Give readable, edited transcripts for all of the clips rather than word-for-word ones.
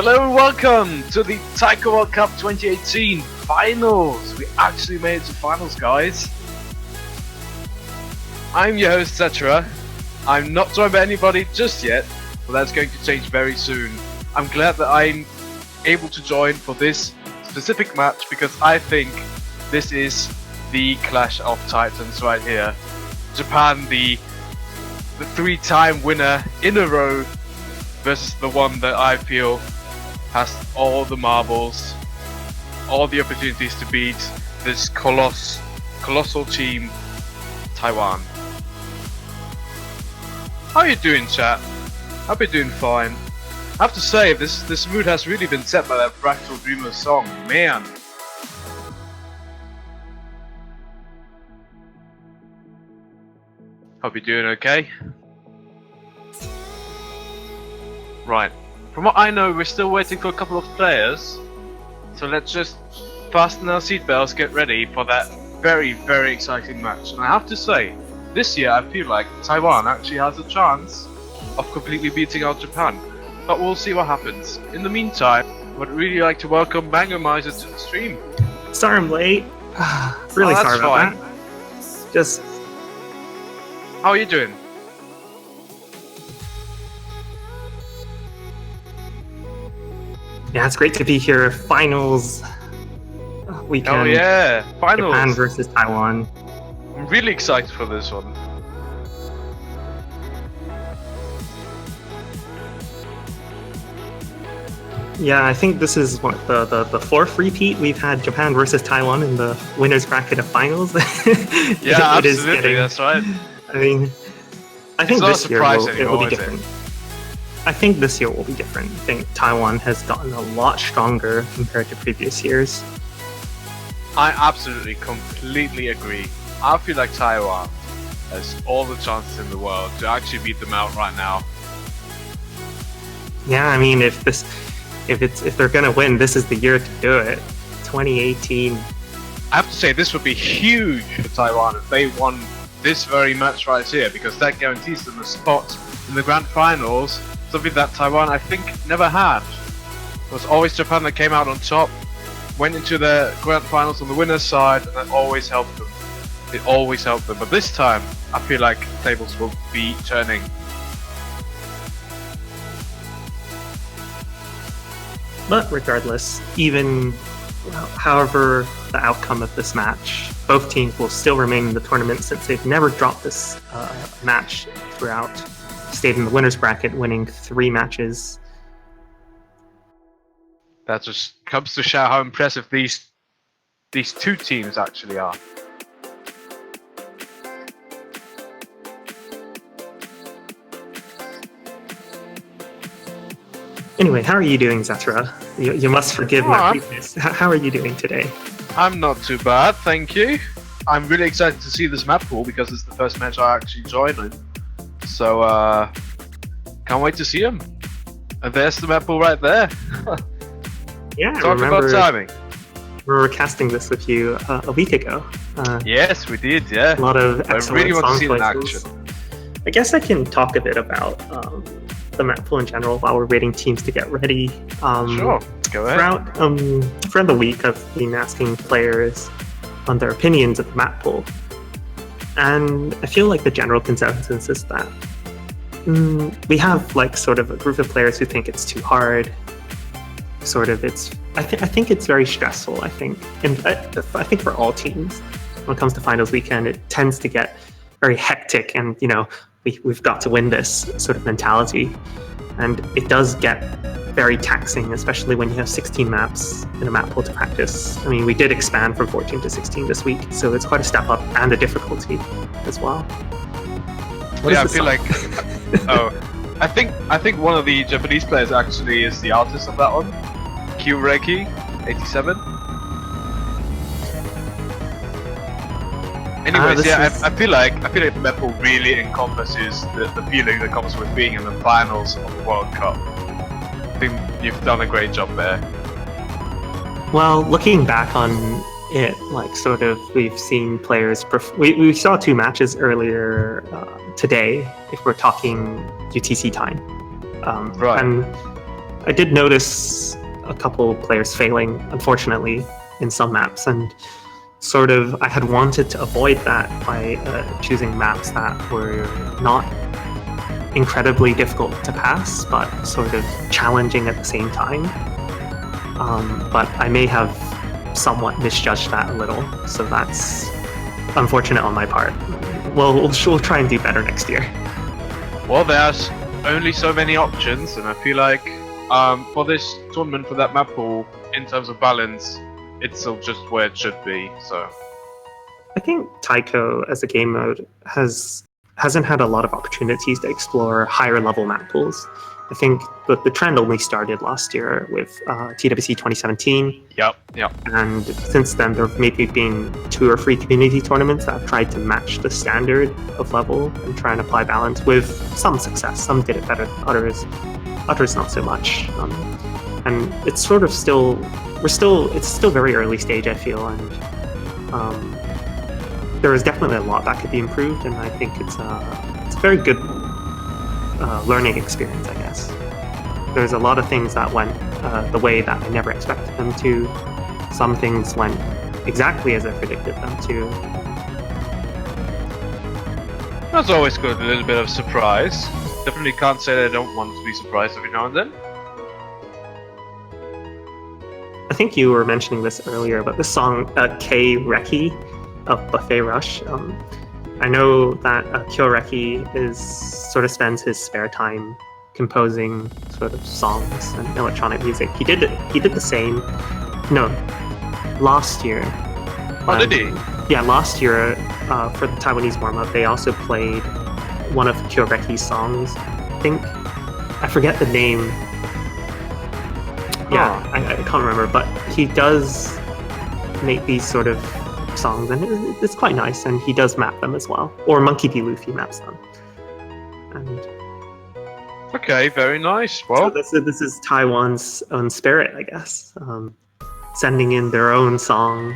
Hello and welcome to the Taiko World Cup 2018 finals. We actually made it to finals, guys. I'm your host, Cetera. I'm not joined by anybody just yet, but that's going to change very soon. I'm glad that I'm able to join for this specific match because I think this is the clash of titans right here. Japan, the three-time winner in a row, versus the one that I feel has all the marbles, all the opportunities to beat this colossal team, Taiwan. How are you doing, chat? Hope you're doing fine. I have to say, this mood has really been set by that Fractal Dreamer song, man. Hope you're doing okay. Right, from what I know, we're still waiting for a couple of players, so let's just fasten our seatbelts, get ready for that very, very exciting match. And I have to say, this year I feel like Taiwan actually has a chance of completely beating out Japan, but we'll see what happens. In the meantime, I would really like to welcome Mango Miser to the stream. Sorry I'm late. Really sorry about that. Just... How are you doing? Yeah, it's great to be here. Finals weekend. Oh yeah, finals. Japan versus Taiwan. I'm really excited for this one. Yeah, I think this is what the fourth repeat we've had Japan versus Taiwan in the winners bracket of finals. Yeah, absolutely, that's right. I mean, I think this year it will be different. I think this year will be different. I think Taiwan has gotten a lot stronger compared to previous years. I absolutely, completely agree. I feel like Taiwan has all the chances in the world to actually beat them out right now. Yeah, I mean, if they're gonna win, this is the year to do it. 2018. I have to say, this would be huge for Taiwan if they won this very match right here, because that guarantees them a spot in the grand finals. Something that Taiwan, I think, never had. It was always Japan that came out on top, went into the grand finals on the winner's side, and that always helped them. It always helped them. But this time, I feel like tables will be turning. But regardless, even however the outcome of this match, both teams will still remain in the tournament since they've never dropped this match throughout. Stayed in the winners bracket, winning 3 matches. That just comes to show how impressive these two teams actually are. Anyway, how are you doing, Zatra? You must forgive my weakness. How are you doing today? I'm not too bad, thank you. I'm really excited to see this map pool because it's the first match I actually joined in. So, can't wait to see him. And there's the map pool right there. Yeah, Talk about timing. We were casting this with you a week ago. Yes, we did, yeah. A lot of excellent I really want to see it in choices. action. I guess I can talk a bit about the map pool in general while we're waiting teams to get ready. Sure, go ahead. Throughout the week, I've been asking players on their opinions of the map pool. And I feel like the general consensus is that we have like sort of a group of players who think it's too hard. I think it's very stressful. I think for all teams, when it comes to finals weekend, it tends to get very hectic, and we've got to win this sort of mentality, and it does get very taxing, especially when you have 16 maps in a map pool to practice. I mean, we did expand from 14 to 16 this week, so it's quite a step up, and the difficulty as well. I feel like I think one of the Japanese players actually is the artist of that one, Kyureki 87. Anyways, I feel like the map pool really encompasses the feeling that comes with being in the finals of the World Cup. I think you've done a great job there. Well, looking back on it, like sort of, we've seen players. We saw 2 matches earlier today, if we're talking UTC time. Right. And I did notice a couple players failing, unfortunately, in some maps, and sort of I had wanted to avoid that by choosing maps that were not incredibly difficult to pass, but sort of challenging at the same time. But I may have somewhat misjudged that a little, so that's unfortunate on my part. Well, we'll try and do better next year. Well, there's only so many options, and I feel like for this tournament, for that map pool, in terms of balance, it's still just where it should be. So I think Taiko as a game mode hasn't had a lot of opportunities to explore higher level map pools. I think the trend only started last year with TWC 2017. Yep. And since then, there have maybe been 2 or 3 community tournaments that have tried to match the standard of level and try and apply balance with some success. Some did it better than others not so much. And it's sort of it's still very early stage, I feel, and there is definitely a lot that could be improved, and I think it's a very good learning experience, I guess. There's a lot of things that went the way that I never expected them to. Some things went exactly as I predicted them to. That's always good, a little bit of surprise. Definitely can't say that I don't want to be surprised every now and then. I think you were mentioning this earlier, but the song K Reki of Buffet Rush. I know that Kyoreki sort of spends his spare time composing sort of songs and electronic music. He did the same. No, last year. Oh, did he? Yeah, last year for the Taiwanese warm-up, they also played one of Kyoreki's songs. I forget the name. Yeah, I can't remember, but he does make these sort of songs, and it's quite nice, and he does map them as well. Or Monkey D. Luffy maps them. And okay, very nice. Well, so this is Taiwan's own spirit, I guess. Sending in their own song.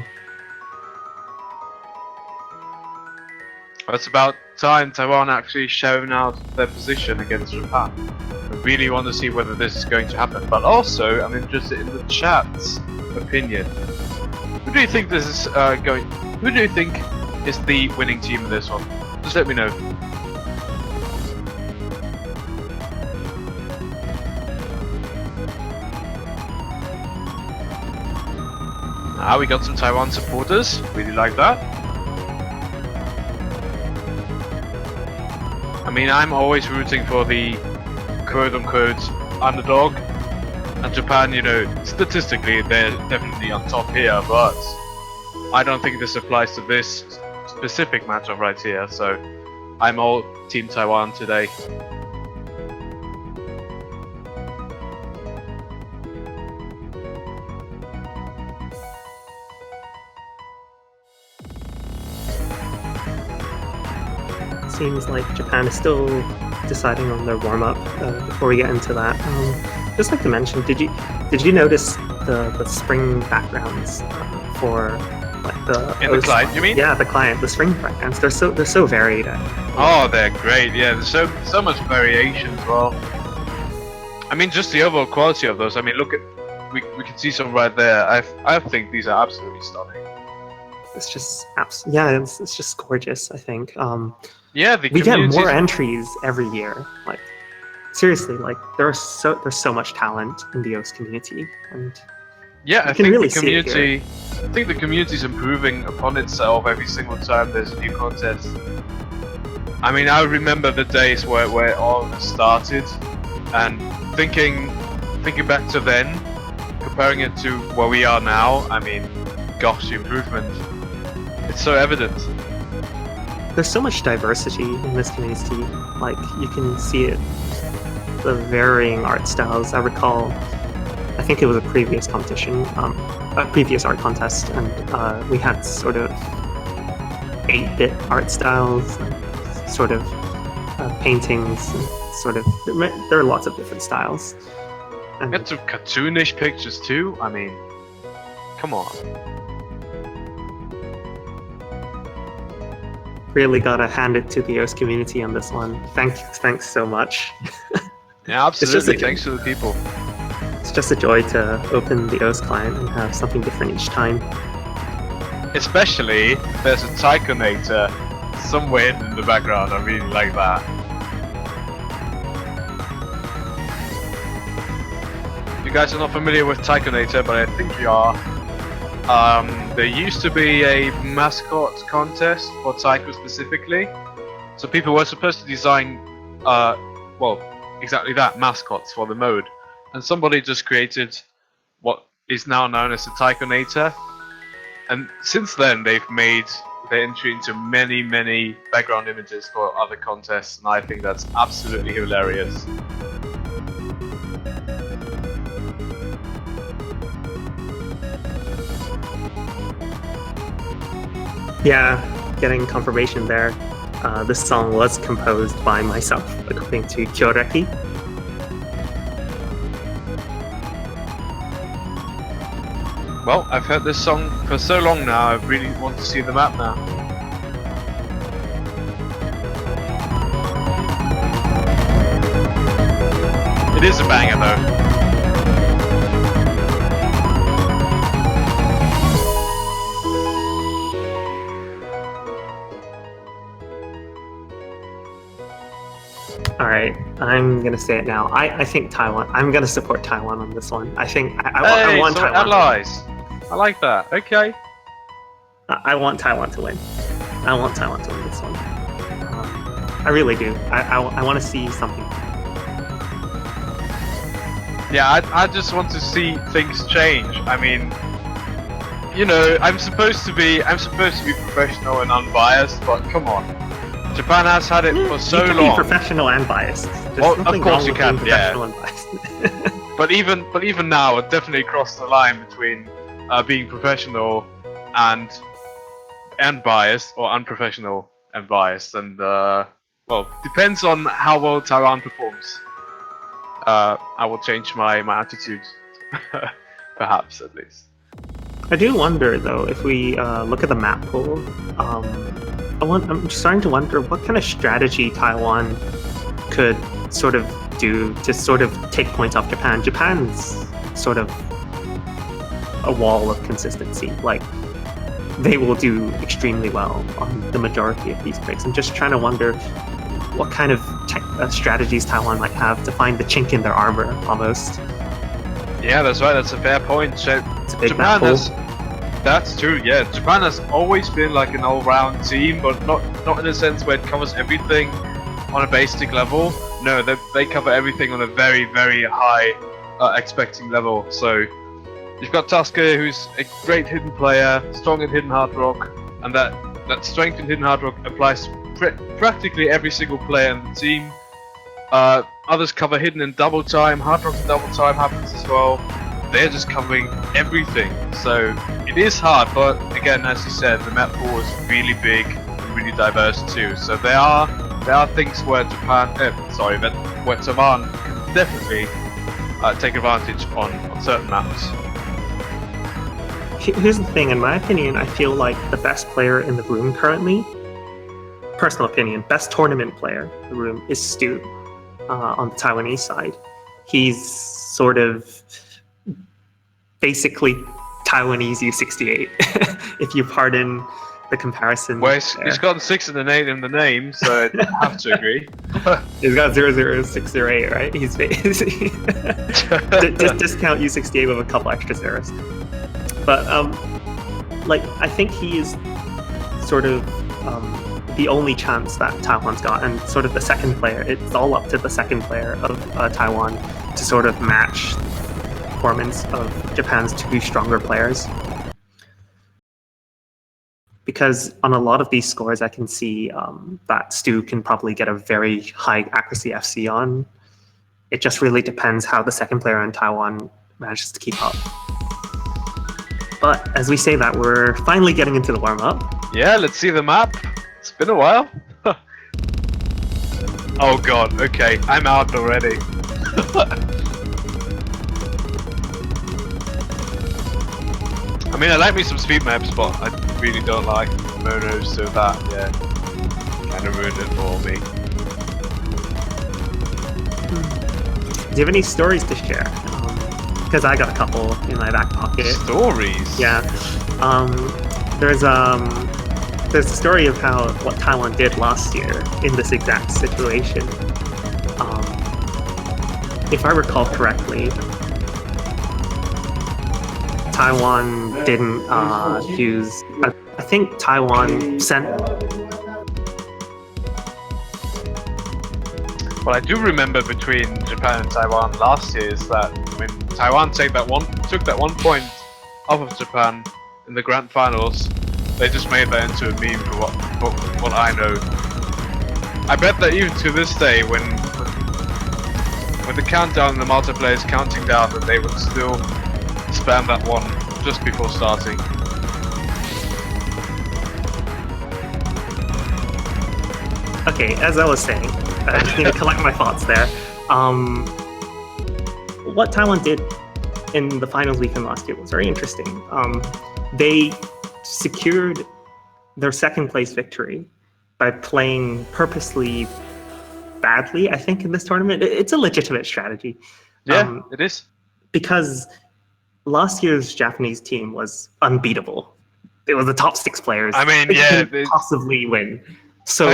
It's about time Taiwan actually shown out their position against Japan. I really want to see whether this is going to happen, but also I'm interested in the chat's opinion. Who do you think this is going? Who do you think is the winning team in this one? Just let me know. Ah, we got some Taiwan supporters. Really like that. I mean, I'm always rooting for the quote-unquote underdog. And Japan, you know, statistically they're definitely on top here, but I don't think this applies to this specific matchup right here, so I'm all Team Taiwan today. Seems like Japan is still deciding on their warm-up before we get into that. Just like to mention, did you notice the spring backgrounds for like the client? You mean? Yeah, the client, the spring backgrounds. They're so varied. Oh, they're great. Yeah, there's so much variation as well. I mean, just the overall quality of those. I mean, look at we can see some right there. I think these are absolutely stunning. It's just it's just gorgeous. I think. Yeah, we get more entries every year. Like seriously, like there's so much talent in the OS community, and yeah, I think really the community. I think the community is improving upon itself every single time there's a new contest. I mean, I remember the days where it all started, and thinking back to then, comparing it to where we are now. I mean, gosh, the improvement. It's so evident. There's so much diversity in this community. Like you can see it, the varying art styles. I recall, I think it was a previous competition, a previous art contest, and we had sort of 8-bit art styles, and sort of paintings, and sort of there are lots of different styles. And we had some cartoonish pictures too. I mean, come on. Really gotta hand it to the OS community on this one. Thanks so much. Yeah, absolutely. Thanks to the people. it's just a joy to open the OS client and have something different each time. Especially there's a taikonator somewhere hidden in the background. I really like that. You guys are not familiar with taikonator, but I think you are. There used to be a mascot contest for taiko specifically, so people were supposed to design, well, exactly that, mascots for the mode, and somebody just created what is now known as the taikonator. And since then, they've made their entry into many background images for other contests, and I think that's absolutely hilarious. Yeah, getting confirmation there. This song was composed by myself, according to Kyoreki. Well, I've heard this song for so long now, I really want to see the map now. It is a banger though. Alright, I'm gonna say it now. I think Taiwan. I'm gonna support Taiwan on this one. I think I want so Taiwan. allies. I like that. Okay. I want Taiwan to win. I want Taiwan to win this one. I really do. I want to see something. Yeah, I just want to see things change. I mean, you know, I'm supposed to be professional and unbiased, but come on. Japan has had it for so long. You can be professional and biased. Well, of course you can, yeah. And biased. But even now, I've definitely crossed the line between being professional and biased, or unprofessional and biased, and well, depends on how well Taiwan performs. I will change my attitude, perhaps at least. I do wonder though, if we look at the map pool, I'm starting to wonder what kind of strategy Taiwan could sort of do to sort of take points off Japan. Japan's sort of a wall of consistency. Like, they will do extremely well on the majority of these picks. I'm just trying to wonder what kind of strategies Taiwan might have to find the chink in their armor, almost. Yeah, that's right. That's a fair point. So It's a big Japan map pool. That's true. Yeah, Japan has always been like an all-round team, but not in a sense where it covers everything on a basic level. No, they cover everything on a very high expecting level. So you've got Tusker, who's a great hidden player, strong in hidden hard rock, and that strength in hidden hard rock applies to practically every single player in the team. Others cover hidden in double time, hard rock in double time happens as well. They're just covering everything, so it is hard, but again, as you said, the map pool is really big and really diverse too. So there are things where Taiwan can definitely take advantage on certain maps. Here's the thing, in my opinion, I feel like the best player in the room currently, personal opinion, best tournament player in the room is Stu on the Taiwanese side. He's sort of basically Taiwanese U68, if you pardon the comparison. Well, he's got 6 and an 8 in the name, so I have to agree. He's got 00608, right? He's basically just discount U68 with a couple extra zeros. But like, I think he is sort of the only chance that Taiwan's got, and sort of the second player. It's all up to the second player of Taiwan to sort of match performance of Japan's two stronger players. Because on a lot of these scores, I can see that Stu can probably get a very high accuracy FC on. It just really depends how the second player in Taiwan manages to keep up. But as we say that, we're finally getting into the warm-up. Yeah, let's see the map. It's been a while. Oh god, okay, I'm out already. I mean, I like me some speed maps, but I really don't like monos, so that, yeah, kind of ruined it for me. Do you have any stories to share? because I got a couple in my back pocket. Stories? Yeah. There's a story of what Taiwan did last year in this exact situation. If I recall correctly, Taiwan didn't use. I think Taiwan sent. What I do remember between Japan and Taiwan last year is that when Taiwan took that 1 point off of Japan in the grand finals, they just made that into a meme for what I know. I bet that even to this day, when the countdown, the multiplayer is counting down, that they would still spam that one just before starting. Okay, as I was saying, I just need to collect my thoughts there. What Taiwan did in the finals weekend last year was very interesting. They secured their second place victory by playing purposely badly, I think, in this tournament. It's a legitimate strategy. Yeah, it is. Because last year's Japanese team was unbeatable. It was the top 6 players. I mean, they yeah, couldn't possibly win. So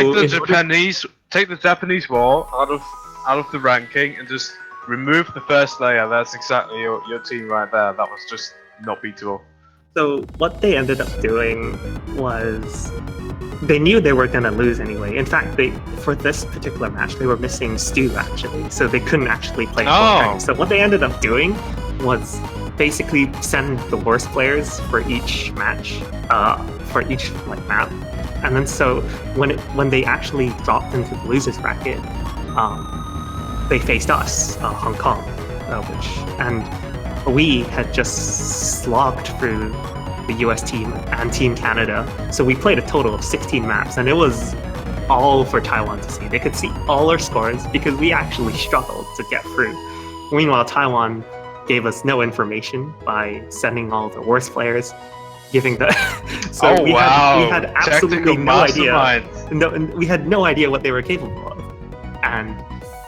take the Japanese wall out of the ranking and just remove the first layer. That's exactly your team right there. That was just not beatable. So what they ended up doing was they knew they were going to lose anyway. In fact, for this particular match, they were missing Stu actually, so they couldn't actually play full time. So what they ended up doing was basically send the worst players for each match, for each map, and then so when they actually dropped into the losers bracket, they faced us, Hong Kong, and we had just slogged through the US team and Team Canada. So we played a total of 16 maps, and it was all for Taiwan to see. They could see all our scores because we actually struggled to get through. Meanwhile, Taiwan gave us no information by sending all the worst players, giving the so we had absolutely no idea. We had no idea what they were capable of, and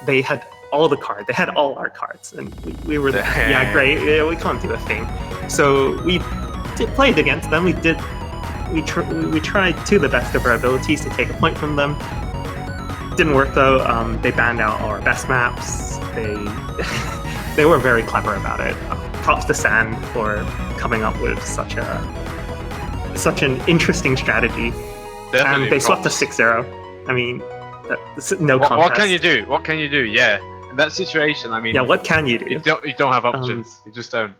they had all the cards. They had all our cards, and we were like, yeah, great. Yeah, we can't do a thing. So we played against them. We tried to the best of our abilities to take a point from them. Didn't work though. They banned out all our best maps. They were very clever about it. Props to San for coming up with such an interesting strategy. Definitely and they swept us 6-0. I mean, no contest. What can you do? What can you do? Yeah, in that situation, I mean. Yeah, what can you do? You don't have options. You just don't.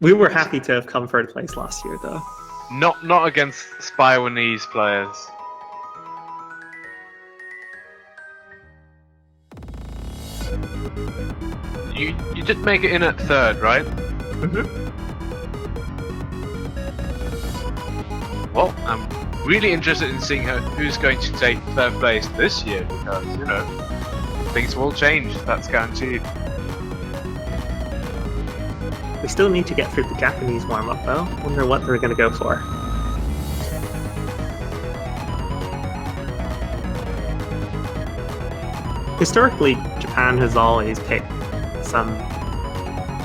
We were happy to have come third place last year, though. Not against Taiwanese players. You did make it in at third, right? Well, I'm really interested in seeing who's going to take third place this year, because, you know, things will change, that's guaranteed. We still need to get through the Japanese warm-up though. Wonder what they're gonna go for. Historically, Japan has always picked some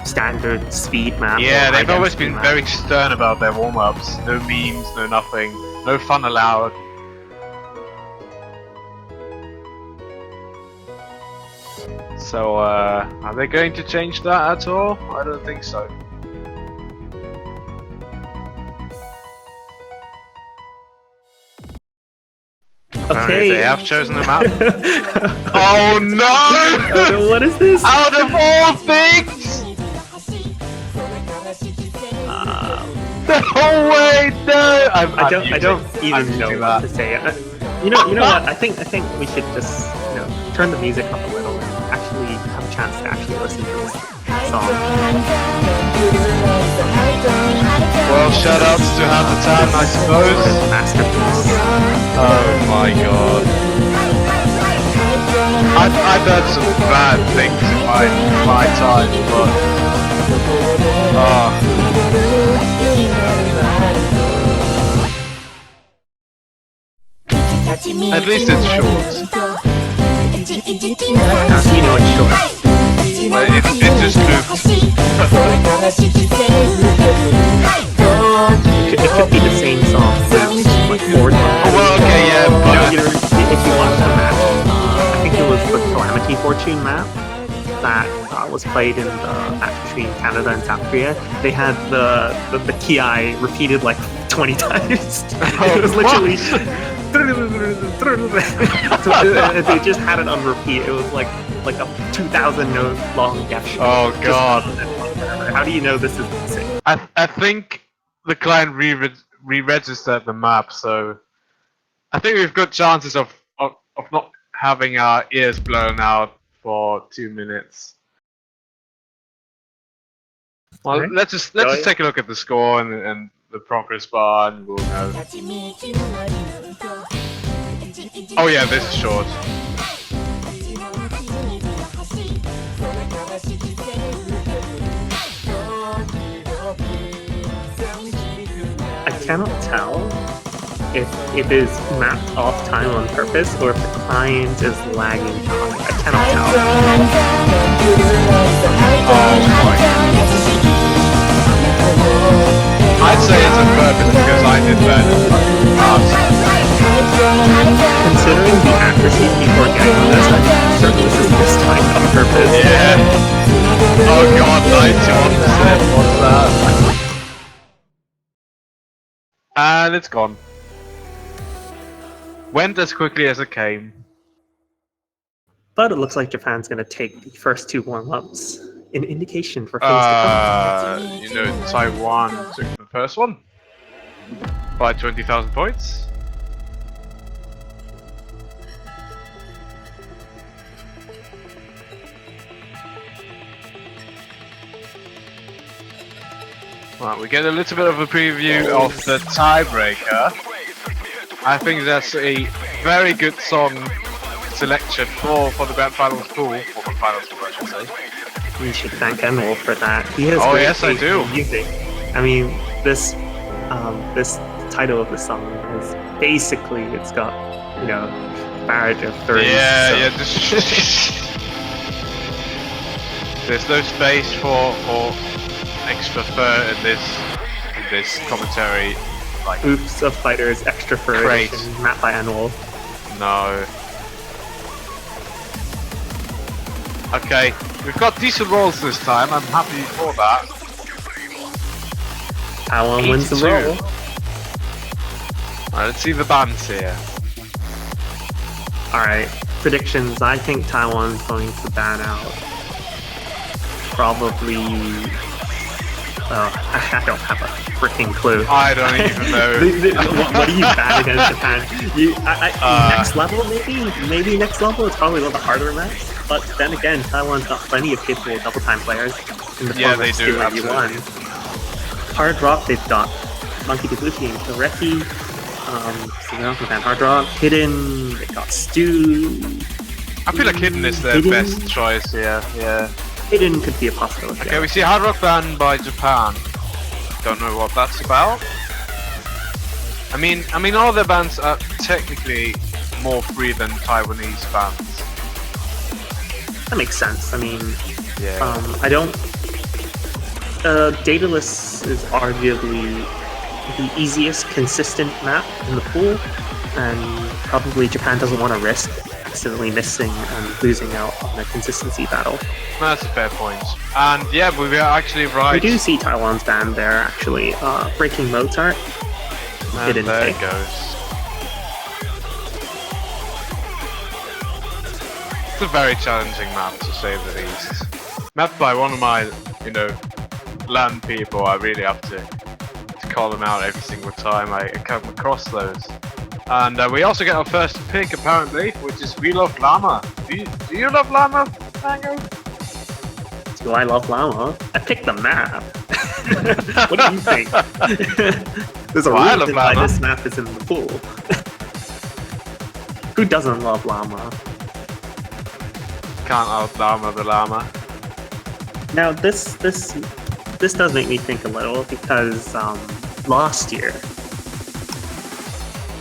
standard speed map. Yeah, they've always been very stern about their warm-ups. No memes, no nothing. No fun allowed. So, are they going to change that at all? I don't think so. Okay. They have chosen a map. Oh no! What is this? Out of all things! No way, no! I don't even know what to say. You know what? I think we should just turn the music up a little and actually have a chance to actually listen to this song. Well, shoutouts to Hamilton, I suppose. Masterpiece. Oh my god. I've heard some bad things in my time, but at least it's short. You know it's short. It just looped. It could be the same song, like four times. Oh, well, okay, yeah, but If you watch the match, I think it was the Calamity Fortune map that was played in the match between Canada and South Korea. They had the Ki repeated like 20 times. It was literally. They just had it on repeat. It was like a 2,000 note long guess. Oh god. How do you know this is the same? I think the client re-registered the map, so I think we've got chances of not having our ears blown out for 2 minutes. Well, Right. let's just take a look at the score and the progress bar, and we'll know. Oh yeah, this is short. I cannot tell if it is mapped off time on purpose or if the client is lagging behind. I cannot I'd say it's on purpose because I did that. Considering the accuracy people are getting on this, I'm certain this is mistimed on purpose. Yeah. Oh god, 91%. What's that? And it's gone. Went as quickly as it came. But it looks like Japan's going to take the first two warm-ups. An indication for things to come. You know, Taiwan took the first one by 20,000 points. Well, we get a little bit of a preview of the tiebreaker. I think that's a very good song selection for the grand finals pool. For the finals pool, I should say. We should thank Emil for that. He has Oh great yes, I taste do. in music. I mean, this title of the song is basically, it's got, you know, barrage of thirds. Yeah, so. yeah. There's no space for extra fur in this commentary. Like Oops of Fighters Extra Fur Great. Edition, mapped by Annual. no. Okay, we've got decent rolls this time. I'm happy for that. Taiwan wins the 82. roll. Alright, let's see the bands here. Alright, predictions. I think Taiwan's going to ban out probably... I don't have a freaking clue. I don't even know. What do you ban against Japan? Next level, maybe next level. It's probably a little bit harder match. But then again, Taiwan's got plenty of capable double time players in the form they of do, Stu absolutely. Hard Rock, they've got Monkey Kabuki and Kireki. So they're not going to ban Hard Rock. Hidden, they've got Stu. I feel like Hidden is their best choice here. Yeah. Hidden could be a possibility. Okay, we see Hard Rock banned by Japan. Don't know what that's about. I mean, all their bans are technically more free than Taiwanese bans. That makes sense. I mean, Yeah. I don't. Dataless is arguably the easiest consistent map in the pool, and probably Japan doesn't want to risk accidentally missing and losing out on the consistency battle. That's a fair point. And yeah, we are actually right. We do see Taiwan's ban there actually. Breaking Mozart. And Hidden there take. it goes. It's a very challenging map, to say the least. Mapped by one of my, LAN people. I really have to call them out every single time I come across those. And we also get our first pick, apparently, which is We Love Llama. Do you love Llama, Mango? Do I love Llama? I picked the map. What do you think? There's a Well, I love reason why Llama. this map is in the pool. Who doesn't love Llama? Can't out Llama the Llama. Now this does make me think a little because last year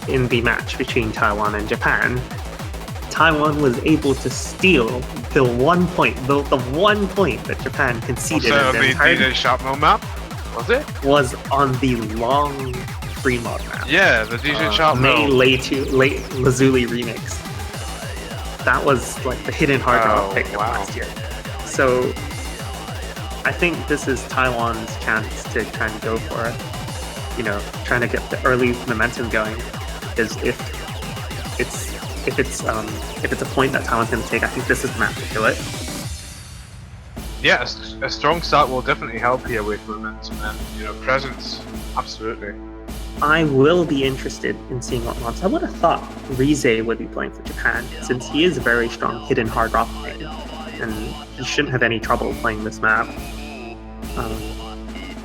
in the match between Taiwan and Japan, Taiwan was able to steal the 1 point, the 1 point that Japan conceded Also, in the the entire DJ Sharpnel map, was it? was on the long free mod map. Yeah, the DJ May Sharpnel. late Lazuli remix. That was like the hidden hard rock pick of last year. So I think this is Taiwan's chance to try and go for it. You know, trying to get the early momentum going. Because if it's a point that Taiwan's going to take, I think this is the map to do it. Yeah, a strong start will definitely help here with momentum and, you know, presence. Absolutely. I will be interested in seeing what mobs. I would have thought Rize would be playing for Japan, since he is a very strong hidden hard rock player, and he shouldn't have any trouble playing this map.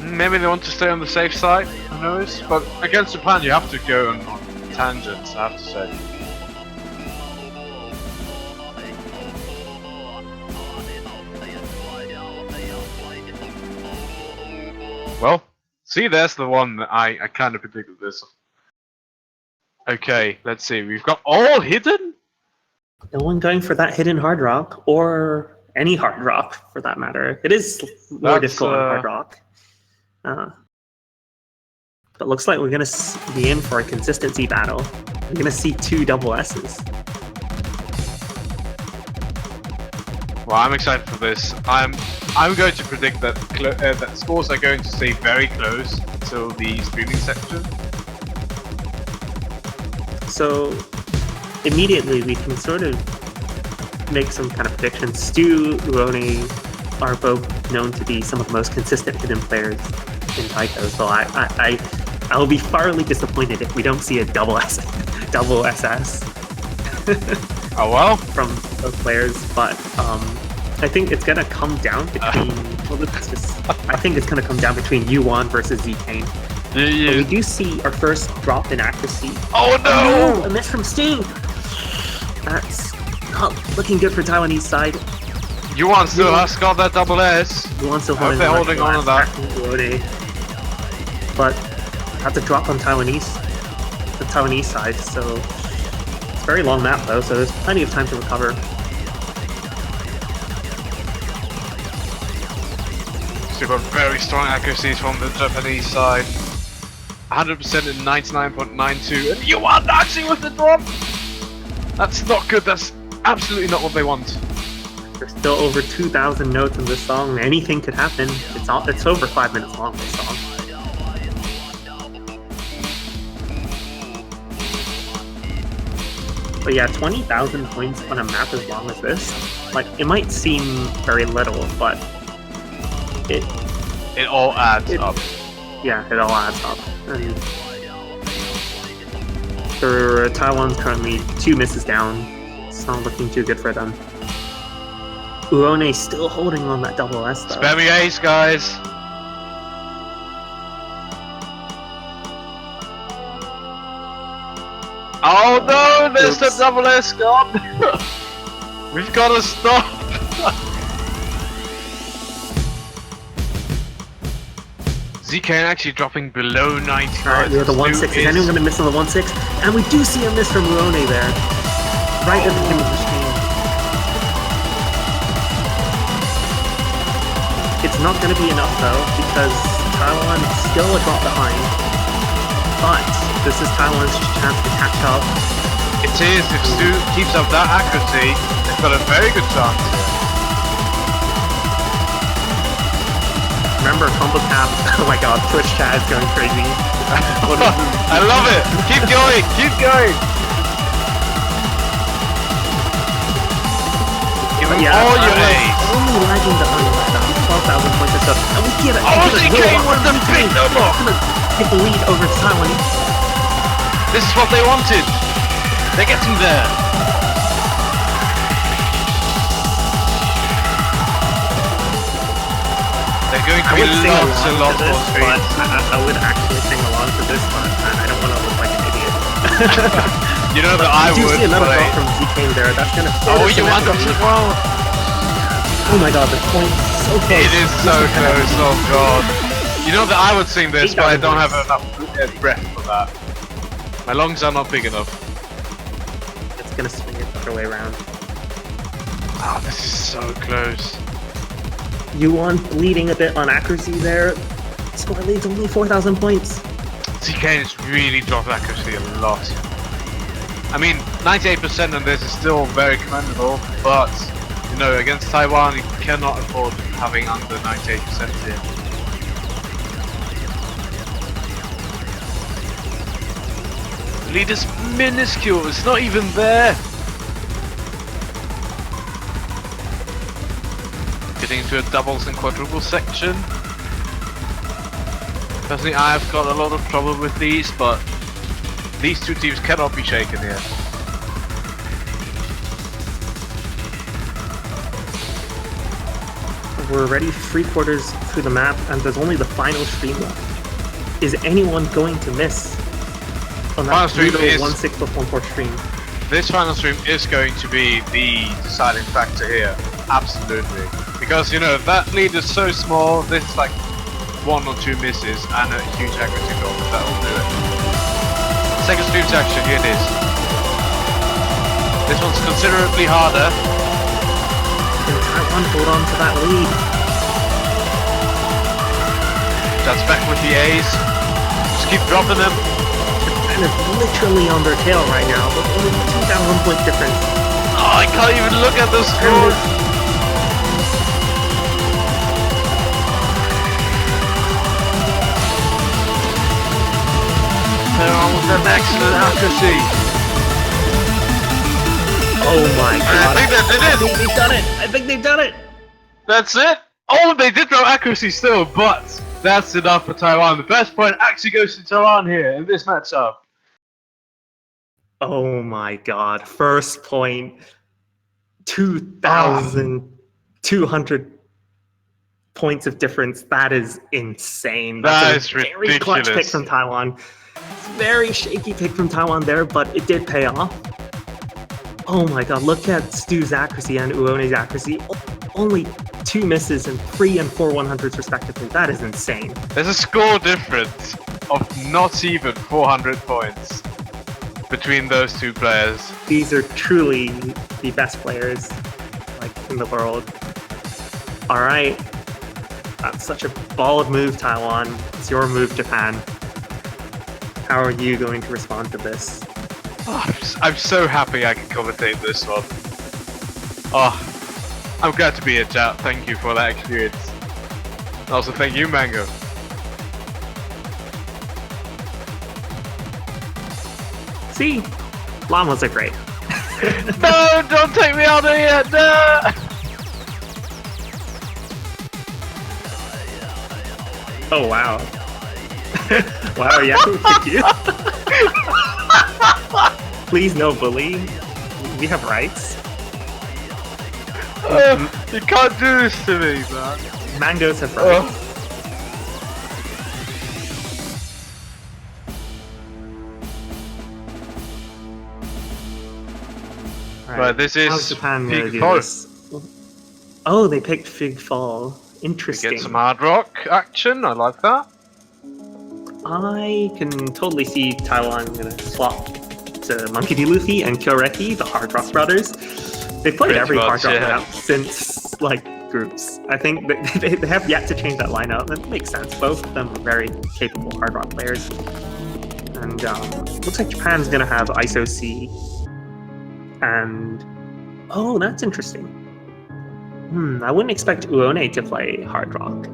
Maybe they want to stay on the safe side, who knows? But against Japan, you have to go on tangents, I have to say. Well, see, there's the one that I kind of predicted this. Okay, let's see. We've got all hidden? No one going for that hidden hard rock, or any hard rock for that matter. It is more difficult on hard rock. But looks like we're going to be in for a consistency battle. We're going to see 2 double S's. Well, I'm excited for this. I'm going to predict that that scores are going to stay very close until the streaming section. So immediately we can sort of make some kind of predictions. Stu, Uone are both known to be some of the most consistent hidden players in Taiko, so I will be thoroughly disappointed if we don't see a double SS. Oh well, from both players, but I think it's gonna come down between. I think it's gonna come down between Yuan versus ZK. Yeah. But we do see our first drop in accuracy. Oh no! A miss from Sting. That's not looking good for Taiwanese side. Yuan still has got that double S. Yuan still holding on to that. But have to drop on the Taiwanese side, so it's a very long map though, so there's plenty of time to recover. Still got very strong accuracies from the Japanese side. 100% and 99.92, and Yuan actually with the drop! That's not good, that's absolutely not what they want. There's still over 2,000 notes in this song, anything could happen. It's over 5 minutes long, this song. But yeah, 20,000 points on a map as long as this, like, it might seem very little, but it all adds up. Yeah, it all adds up. And Taiwan's currently 2 misses down. It's not looking too good for them. Uone still holding on that double S though. Spammy ace, guys! Oh no, there's the double S gone! We've gotta stop! ZK actually dropping below 90. Alright, we have the 1-6. Is anyone gonna miss on the 1-6? And we do see a miss from Uone there. Right at the beginning of the stream. It's not gonna be enough though, because Taiwan is still a drop behind. But this is Taiwan's chance to catch up. It is, if Stu keeps up that accuracy, they've got a very good chance. Remember combo cap? Oh my god, Twitch chat is going crazy. I love it! Keep going! Keep going! Give them all your A's! Only lagging the early lag, 12,000 points or so. And we get it! Oh, ZK with the big double! Get the lead over Taiwan. This is what they wanted! They're getting there! They're going to be lots and lots more streams. I would actually sing along to this, but I don't want to look like an idiot. You know that I would. You see another drop from ZK there. That's gonna. Oh, you want them as well? Oh my god, the point is so close. It is so close. Oh god. You know that I would sing this, but I don't have enough breath for that. My lungs are not big enough. It's gonna swing it though. their way around. Oh, this is so close. Yuan bleeding a bit on accuracy there. Score leads only 4,000 points. TK has really dropped accuracy a lot. I mean, 98% on this is still very commendable, but, you know, against Taiwan, you cannot afford having under 98% here. The lead is minuscule, it's not even there. Getting into a doubles and quadruples section. Personally, I've got a lot of trouble with these, but these two teams cannot be shaken here. We're already 3/4 through the map, and there's only the final stream left. Is anyone going to miss on that brutal 1/6+1/4 stream? This final stream is going to be the deciding factor here, absolutely. Because, you know, that lead is so small, this is like 1 or 2 misses and a huge accuracy drop, that will do it. Second stream section, here it is. This one's considerably harder. Can Taiwan hold on to that lead? That's back with the A's. Just keep dropping them. Japan is literally on their tail right now, but only 2,000 point difference. Oh, I can't even look at the score. They're on with an excellent accuracy. Oh my god. I think they did it. I think they've done it. I think they've done it. That's it. Oh, they did throw accuracy still, but that's enough for Taiwan. The best point actually goes to Taiwan here in this matchup. Oh my god. First point. 2,200 points of difference. That is insane. That's a very clutch pick from Taiwan. Very shaky pick from Taiwan there, but it did pay off. Oh my god, look at Stu's accuracy and Uone's accuracy. Only 2 misses and 3 and 4 100s respectively. That is insane. There's a score difference of not even 400 points between those two players. These are truly the best players in the world. Alright. That's such a bold move, Taiwan. It's your move, Japan. How are you going to respond to this? Oh, I'm so happy I can commentate this one. Oh, I'm glad to be here, chat. Thank you for that experience. Also, thank you, Mango. See? Llamas are great. No, don't take me out of here! No! Oh, wow. Wow, yeah, thank you. Please no bully. We have rights. You can't do this to me, man. Mangoes have rights. Right, this is how's Japan gonna do Fall. this? Oh, they picked Fig Fall. Interesting. We get some hard rock action, I like that. I can totally see Taiwan gonna swap to Monkey D. Luffy and Kyoreki, the Hard Rock brothers. They played every Hard Rock lineup since groups. I think they have yet to change that lineup. That makes sense. Both of them are very capable Hard Rock players. And looks like Japan's gonna have ISO C. And oh, that's interesting. I wouldn't expect Uone to play Hard Rock.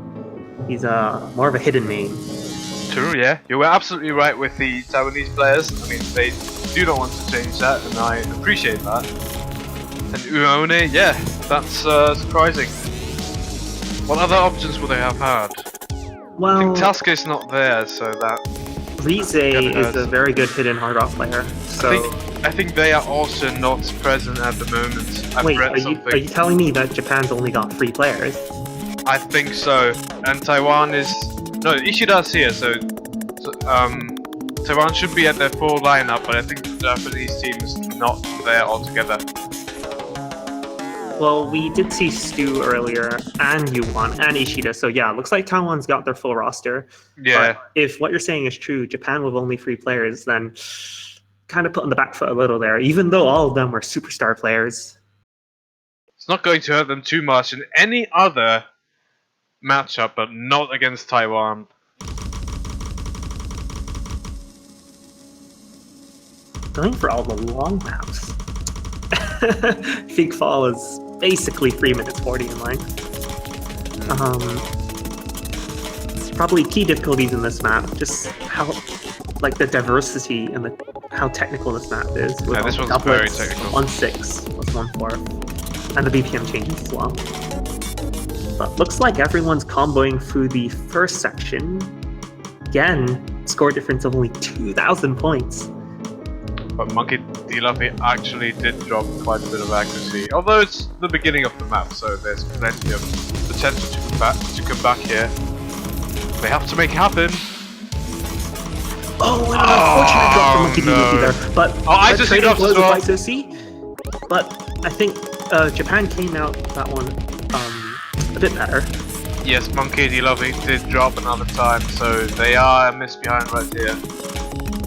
He's more of a hidden name. True, yeah. You were absolutely right with the Taiwanese players. I mean, they do not want to change that, and I appreciate that. And Uone, yeah, that's surprising. What other options would they have had? Well, I think Taske's not there, so that... Rize is a very good hidden Hard Rock player. So I think they are also not present at the moment. Wait, are you telling me that Japan's only got 3 players? I think so. And Taiwan is... No, Ishida's here, so Taiwan should be at their full lineup, but I think the Japanese team is not there altogether. Well, we did see Stu earlier, and Yuan, and Ishida, so yeah, looks like Taiwan's got their full roster. Yeah. But if what you're saying is true, Japan with only 3 players, then kind of put on the back foot a little there, even though all of them were superstar players. It's not going to hurt them too much in any other matchup, but not against Taiwan. Going for all the long maps. Fig Fall is basically 3 minutes 40 in length. Probably key difficulties in this map, just how, like, the diversity and how technical this map is. With Yeah, this one's very doublets, technical. 1/6 plus 1/4, and the BPM changes as well. But looks like everyone's comboing through the first section. Again, score difference of only 2,000 points. But Monkey D. Luffy actually did drop quite a bit of accuracy. Although it's the beginning of the map, so there's plenty of potential to come back here. They have to make it happen. Oh, an unfortunate drop from Monkey D. Luffy there. But ISOC trading drops blows as well. with ISOC. But I think Japan came out that one a bit better. Yes, Monkey D. Luffy did drop another time, so they are a miss behind right here.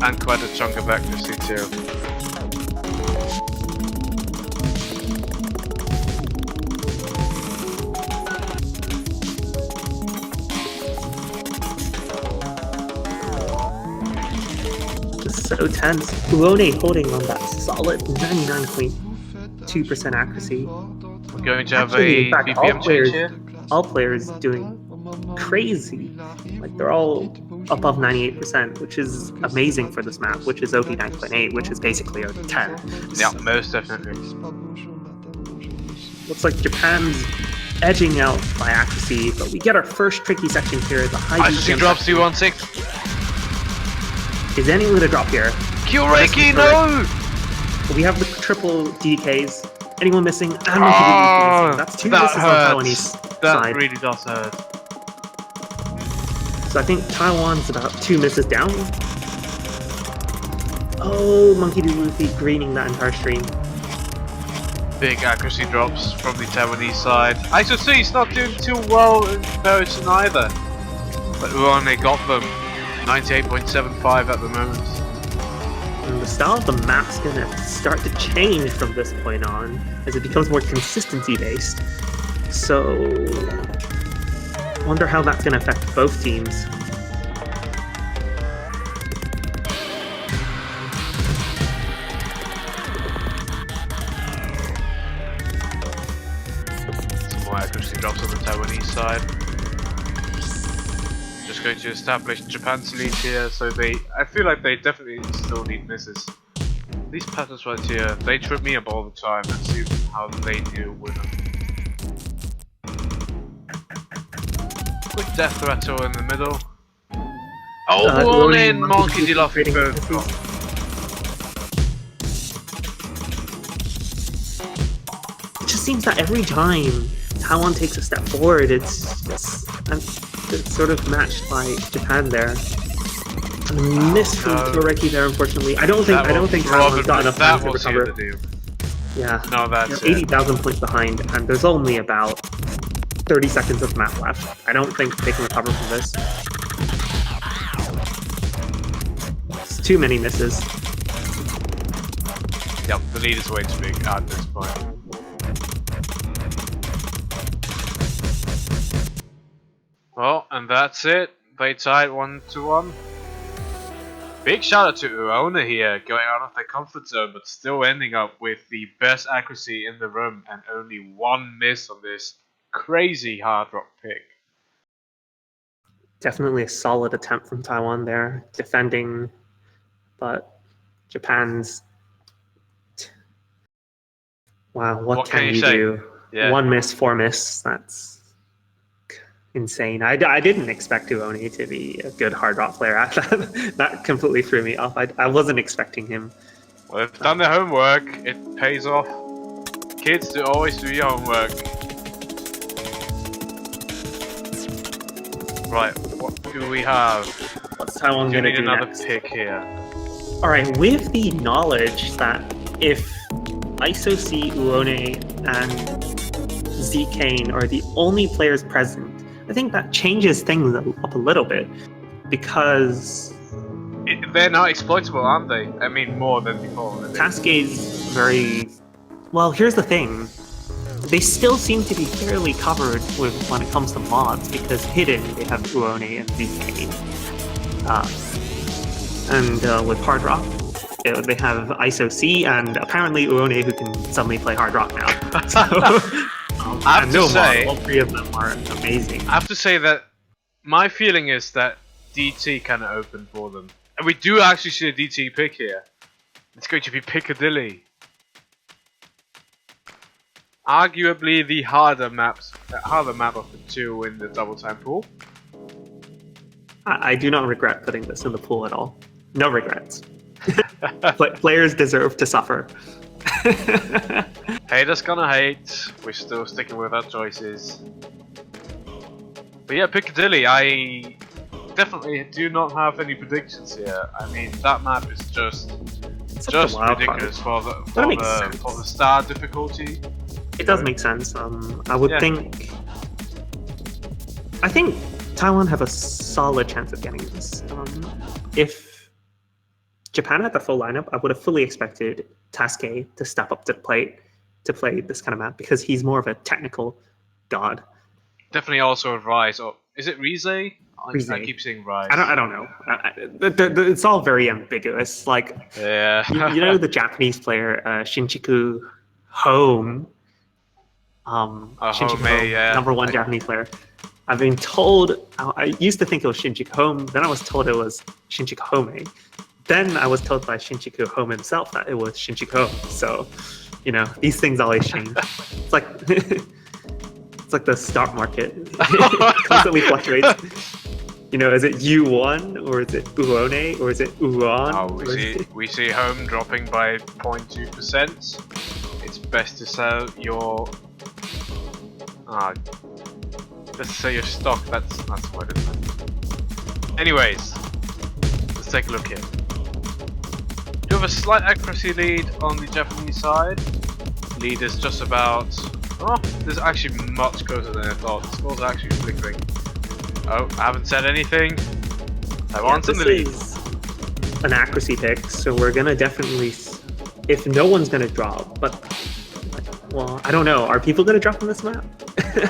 And quite a chunk of accuracy too. Just so tense. Uone holding on that solid 99.2% accuracy. We're going to have Actually, a in fact, BPM change here. all players doing crazy. Like, they're all above 98%, which is amazing for this map, which is OD 9.8, which is basically OD 10. Yeah, most definitely. Looks like Japan's edging out by accuracy, but we get our first tricky section here, the high ISOC BPM drops section. 216. Is anyone gonna drop here? Kyoreki, no! We have the triple DKs. Anyone missing? And Oh, missing. That's two that misses on hurts. Taiwanese That side. really does hurt. So I think Taiwan's about 2 misses down. Oh, Monkey D. Luffy greening that entire stream. Big accuracy drops from the Taiwanese side. ISOC's not doing too well in comparison either. But Uone got them. 98.75 at the moment. And the style of the map's gonna start to change from this point on as it becomes more consistency based. So, wonder how that's gonna affect both teams. Some more accuracy drops on the Taiwanese side. Just going to establish Japan's lead here, so I feel like they definitely still need misses. These patterns right here, they trip me up all the time. Let's see how they deal with them. Quick death rattle in the middle. Oh, all in! Monkey D. Luffy both got. It just seems that every time Taiwan takes a step forward, it's sort of matched by Japan there. And a miss from Kyoreki there, unfortunately. I don't think Taiwan's got enough time to recover. Yeah, No, that's they're 80,000 points behind, and there's only about 30 seconds of map left. I don't think they can recover from this. It's too many misses. Yep, the lead is way too big at this point. Well, and that's it. They tied 1-1. Big shout out to Uone here, going out of their comfort zone, but still ending up with the best accuracy in the room and only one miss on this crazy hard rock pick. Definitely a solid attempt from Taiwan there, defending, but Japan's... Wow, what can you do? Yeah. 1 miss, 4 miss, that's insane. I didn't expect Uone to be a good hard rock player. That completely threw me off. I wasn't expecting him. Well, they've done their homework, it pays off. Kids do always do your homework. Right, what do we have? What's Taiwan Do gonna need do another next? pick here. Alright, with the knowledge that if ISOC, Uone, and Z-Kane are the only players present, I think that changes things up a little bit, because they're now exploitable, aren't they? I mean, more than before. Cascade's very... Well, here's the thing. They still seem to be fairly covered when it comes to mods, because hidden, they have Uone and VK. And with Hard Rock, they have ISO-C, and apparently Uone, who can suddenly play Hard Rock now. So, I have to say, all three of them are amazing. I have to say that my feeling is that DT kind of opened for them. And we do actually see a DT pick here. It's going to be Piccadilly. Arguably the harder map of the two in the double time pool. I do not regret putting this in the pool at all. No regrets. Players deserve to suffer. Haters gonna hate. We're still sticking with our choices. But yeah, Piccadilly, I definitely do not have any predictions here. I mean, that map is just ridiculous for the star difficulty. It does make sense. I would think. I think Taiwan have a solid chance of getting this. If Japan had the full lineup, I would have fully expected Tasuke to step up to the plate to play this kind of map, because he's more of a technical god. Definitely also a Rise. Or is it Rize? I keep saying Rise. I don't know. It's all very ambiguous. Like, yeah. you know the Japanese player Shinchiku Home. Shinchiku Home, yeah. #1 Japanese player. I've been told, I used to think it was Shinchiku Home, then I was told it was Shinchiku Home. Then I was told by Shinchiku Home himself that it was Shinchiku Home. So, you know, these things always change. It's like it's like the stock market. It constantly fluctuates. You know, is it U1 or is it Uone or is it Uon? Oh, we see Home dropping by 0.2%. It's best to sell your let's say your stock. That's what it is. Anyways, let's take a look here. You have a slight accuracy lead on the Japanese side. Lead is just about... Oh, this is actually much closer than I thought. The scores are actually flickering. Oh, I haven't said anything. Taiwan's in the lead. This is an accuracy pick, so we're gonna definitely... If no one's gonna drop, but... Well, I don't know. Are people gonna drop on this map?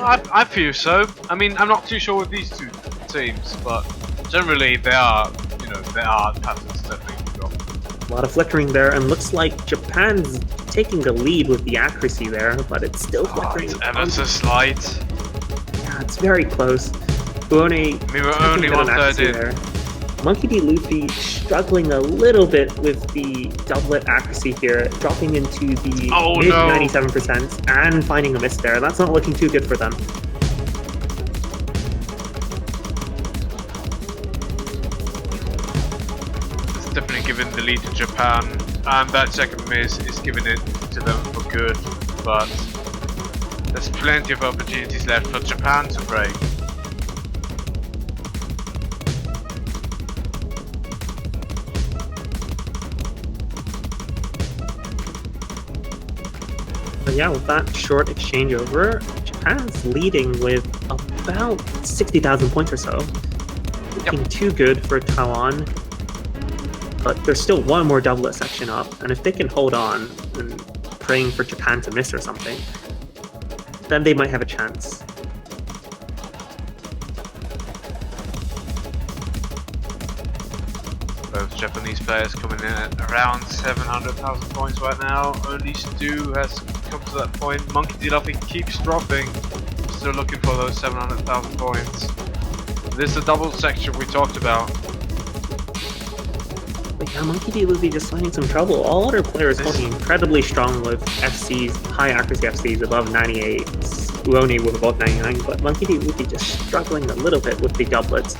I feel so. I mean, I'm not too sure with these two teams, but generally there are patterns definitely to drop. A lot of flickering there, and looks like Japan's taking the lead with the accuracy there, but it's still flickering. It's ever so slight. Yeah, it's very close. Uone, we were only 1/3 in. there. Monkey D. Luffy struggling a little bit with the doublet accuracy here, dropping into the mid 97% and finding a miss there. That's not looking too good for them. It's definitely given the lead to Japan, and that second miss is giving it to them for good, but there's plenty of opportunities left for Japan to break. But yeah, with that short exchange over, Japan's leading with about 60,000 points or so. Looking too good for Taiwan, but there's still one more doublet section up, and if they can hold on and praying for Japan to miss or something, then they might have a chance. Both Japanese players coming in at around 700,000 points right now. Only Stu has come to that point. Monkey D. Luffy keeps dropping. Still looking for those 700,000 points. This is the double section we talked about. But yeah, Monkey D. Luffy just finding some trouble. All other players holding incredibly strong with FCs, high accuracy FCs above 98. Uone with about 99, but Monkey D. Luffy just struggling a little bit with the doublets.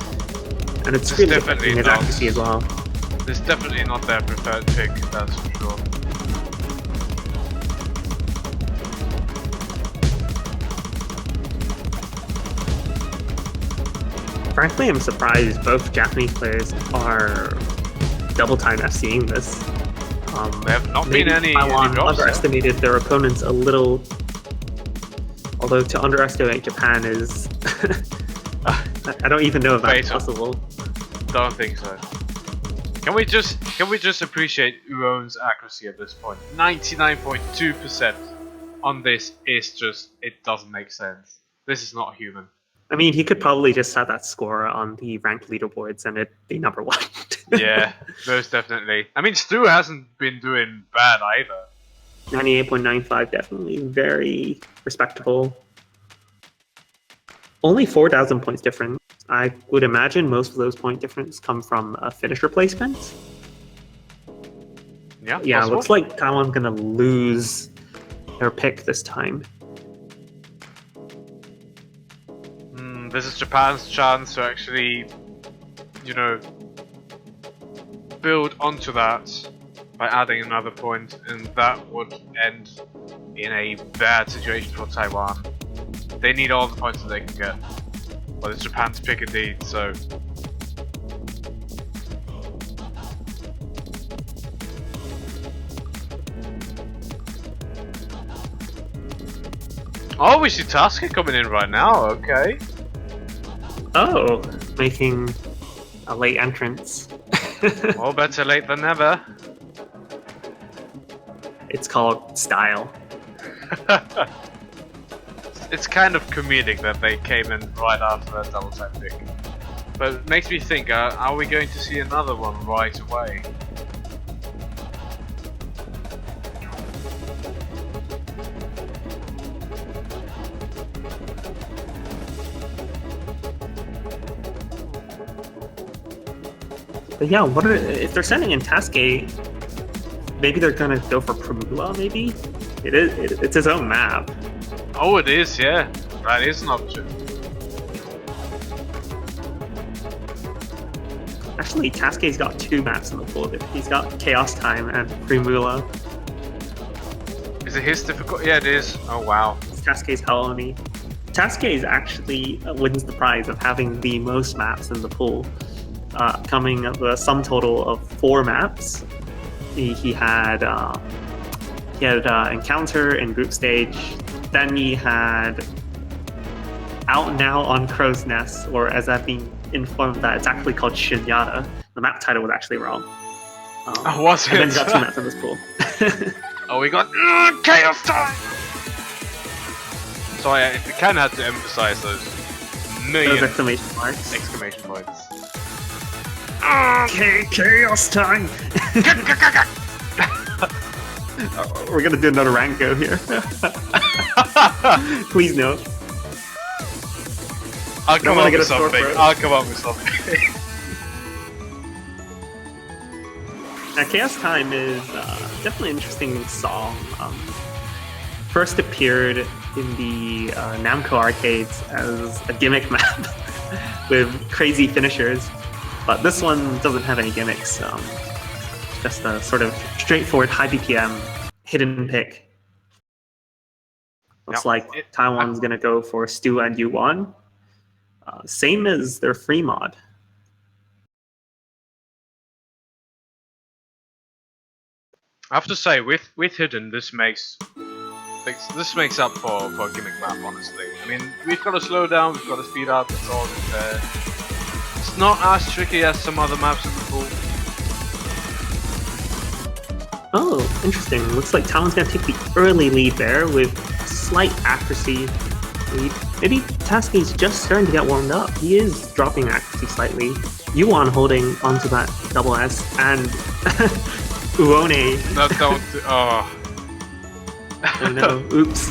And it's really affecting his accuracy as well. It's definitely not their preferred pick, that's for sure. Frankly, I'm surprised both Japanese players are double time FCing this. There have not been any Taiwan underestimated their opponents a little. Although to underestimate Japan is... I don't even know if that's possible. Don't think so. Can we just appreciate Uon's accuracy at this point? 99.2% on this is just, it doesn't make sense. This is not human. I mean, he could probably just have that score on the ranked leaderboards and it'd be number one. Yeah, most definitely. I mean, Stu hasn't been doing bad either. 98.95, definitely very respectable. Only 4,000 points difference. I would imagine most of those point difference come from a finish replacement. Yeah, Yeah, possible. looks like Taiwan's gonna lose their pick this time. This is Japan's chance to actually, you know, build onto that by adding another point, and that would end in a bad situation for Taiwan. They need all the points that they can get. But it's Japan's pick indeed, so... Oh, we see Tasker coming in right now, okay. Oh, making a late entrance. Well, better late than never. It's called style. It's kind of comedic that they came in right after that double tap pick. But it makes me think, are we going to see another one right away? But yeah, what are, if they're sending in Taske, maybe they're gonna go for Primula, maybe? It's his own map. Oh, it is, yeah. That is an option. Actually, Taske's got two maps in the pool. He's got Chaos Time and Primula. Is it his difficult? Yeah, it is. Oh, wow. It's Taske's Heloni. Taske actually wins the prize of having the most maps in the pool, coming up with a sum total of 4 maps. He had Encounter in group stage. Then he had Out Now on Crow's Nest, or as I've been informed that it's actually called Shinyata. The map title was actually wrong. Oh, was it? And then he's got 2 maps in this pool. Oh, we got Chaos Time! So I kind of had to emphasize those million Those exclamation marks. exclamation points. Chaos Time! We're gonna do another rank go here. Please no. I'll come wanna up get with a score something. for it. I'll come up with something. Now, Chaos Time is definitely an interesting song. First appeared in the Namco arcades as a gimmick map with crazy finishers, but this one doesn't have any gimmicks. Just a sort of straightforward high BPM hidden pick. Looks like Taiwan's gonna go for Stu and Yuan. Same as their free mod. I have to say, with hidden, this makes up for a gimmick map. Honestly, I mean, we've got to slow down, we've got to speed up. It's all there. It's not as tricky as some other maps in the pool. Oh, interesting. Looks like Talon's gonna take the early lead there with slight accuracy lead. Maybe Taske's just starting to get warmed up. He is dropping accuracy slightly. Yuan holding onto that double S, and Uone. No, don't. Oh. Oh no, oops.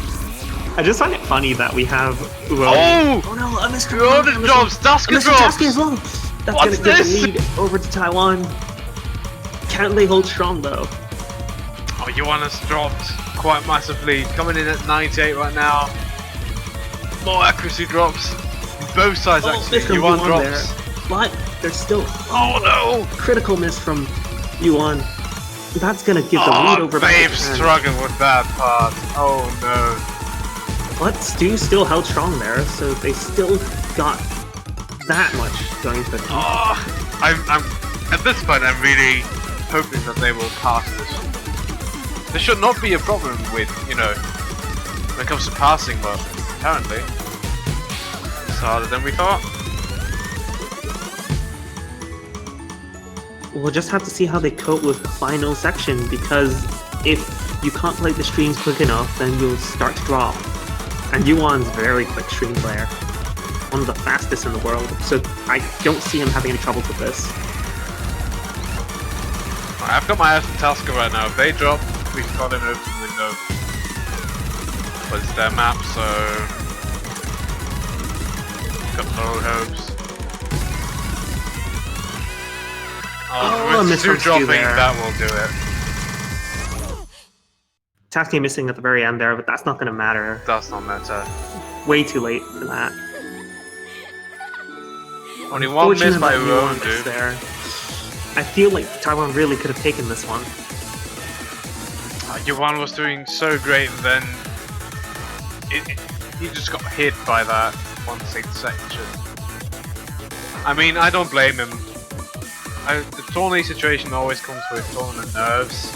I just find it funny that we have Uone. Oh! No, a missed Uone drops, Tasker drops! Taske as well. That's What's gonna give this? the lead over to Taiwan. Can't they hold strong though? Oh, Yuan has dropped quite massively. Coming in at 98 right now. More accuracy drops. Both sides actually. From Yuan drops. there. But there's still Oh no! critical miss from Yuan. That's gonna give the lead over back Babe to Japan. struggled with that part. Oh no. But Stu still held strong there, so they still got that much going for them. Oh, I'm at this point I'm really hoping that they will pass this. There should not be a problem with, you know, when it comes to passing, but apparently it's harder than we thought. we'll just have to see how they cope with the final section, because if you can't play the streams quick enough, then you'll start to drop. And Yuan's very quick stream player, one of the fastest in the world, so I don't see him having any trouble with this. I've got my eyes on Tasker right now. If they drop, we've got an open window. But it's their map, so got no hopes. Oh, with missed two from Stu dropping, there. that will do it. Taski missing at the very end there, but that's not going to matter. Does not matter. Way too late for that. Only one miss Fortunate by that Yuan Uon, missed dude. there. I feel like Taiwan really could have taken this one. Yuan was doing so great, and then he just got hit by that 1/6 section. I mean, I don't blame him. The tourney situation always comes with tournament nerves,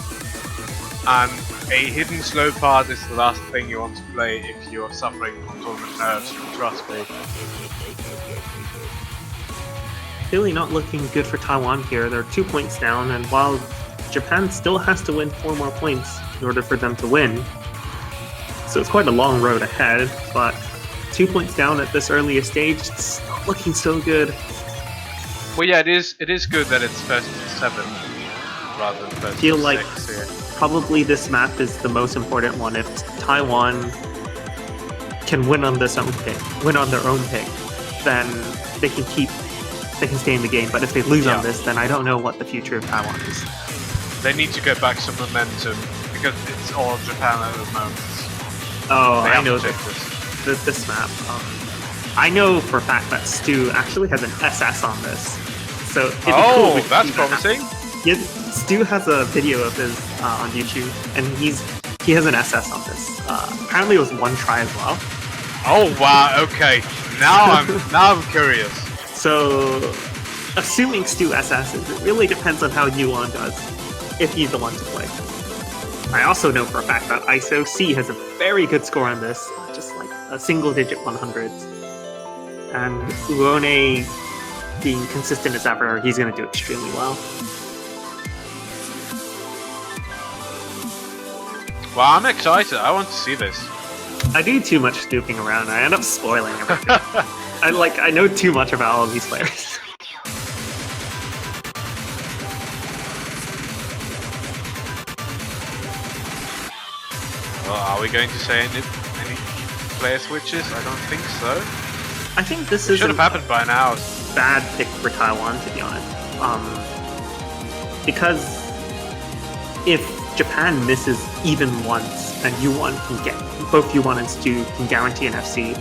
and a hidden slow part is the last thing you want to play if you are suffering from tournament nerves, trust me. Really not looking good for Taiwan here. They're 2 points down, and while Japan still has to win 4 more points in order for them to win, so it's quite a long road ahead, but 2 points down at this earlier stage, it's not looking so good. Well, yeah, it is good that it's first to 7 rather than first Feel to like 6 here. probably this map is the most important one. If Taiwan can win on their own pick, then they can stay in the game. But if they lose on this, then I don't know what the future of Taiwan is. They need to get back some momentum because it's all Japan at the moment. Oh, They I have know to take this map. I know for a fact that Stu actually has an SS on this. So it'd be cool if we could that's see that promising. happen. Stu has a video of his on YouTube, and he has an SS on this. Apparently, it was one try as well. Oh wow, okay. Now I'm curious. So, assuming Stu SS's, it really depends on how Yuan does, if he's the one to play. I also know for a fact that ISO-C has a very good score on this, just like a single-digit 100s. And Uone, being consistent as ever, he's going to do extremely well. Well, I'm excited. I want to see this. I do too much snooping around. I end up spoiling everything. I know too much about all of these players. Well, are we going to say any player switches? I don't think so. I think this It is should have happened by now. bad pick for Taiwan, to be honest. Because if Japan misses even once and Yuan can get both Yuan and Stu can guarantee an FC,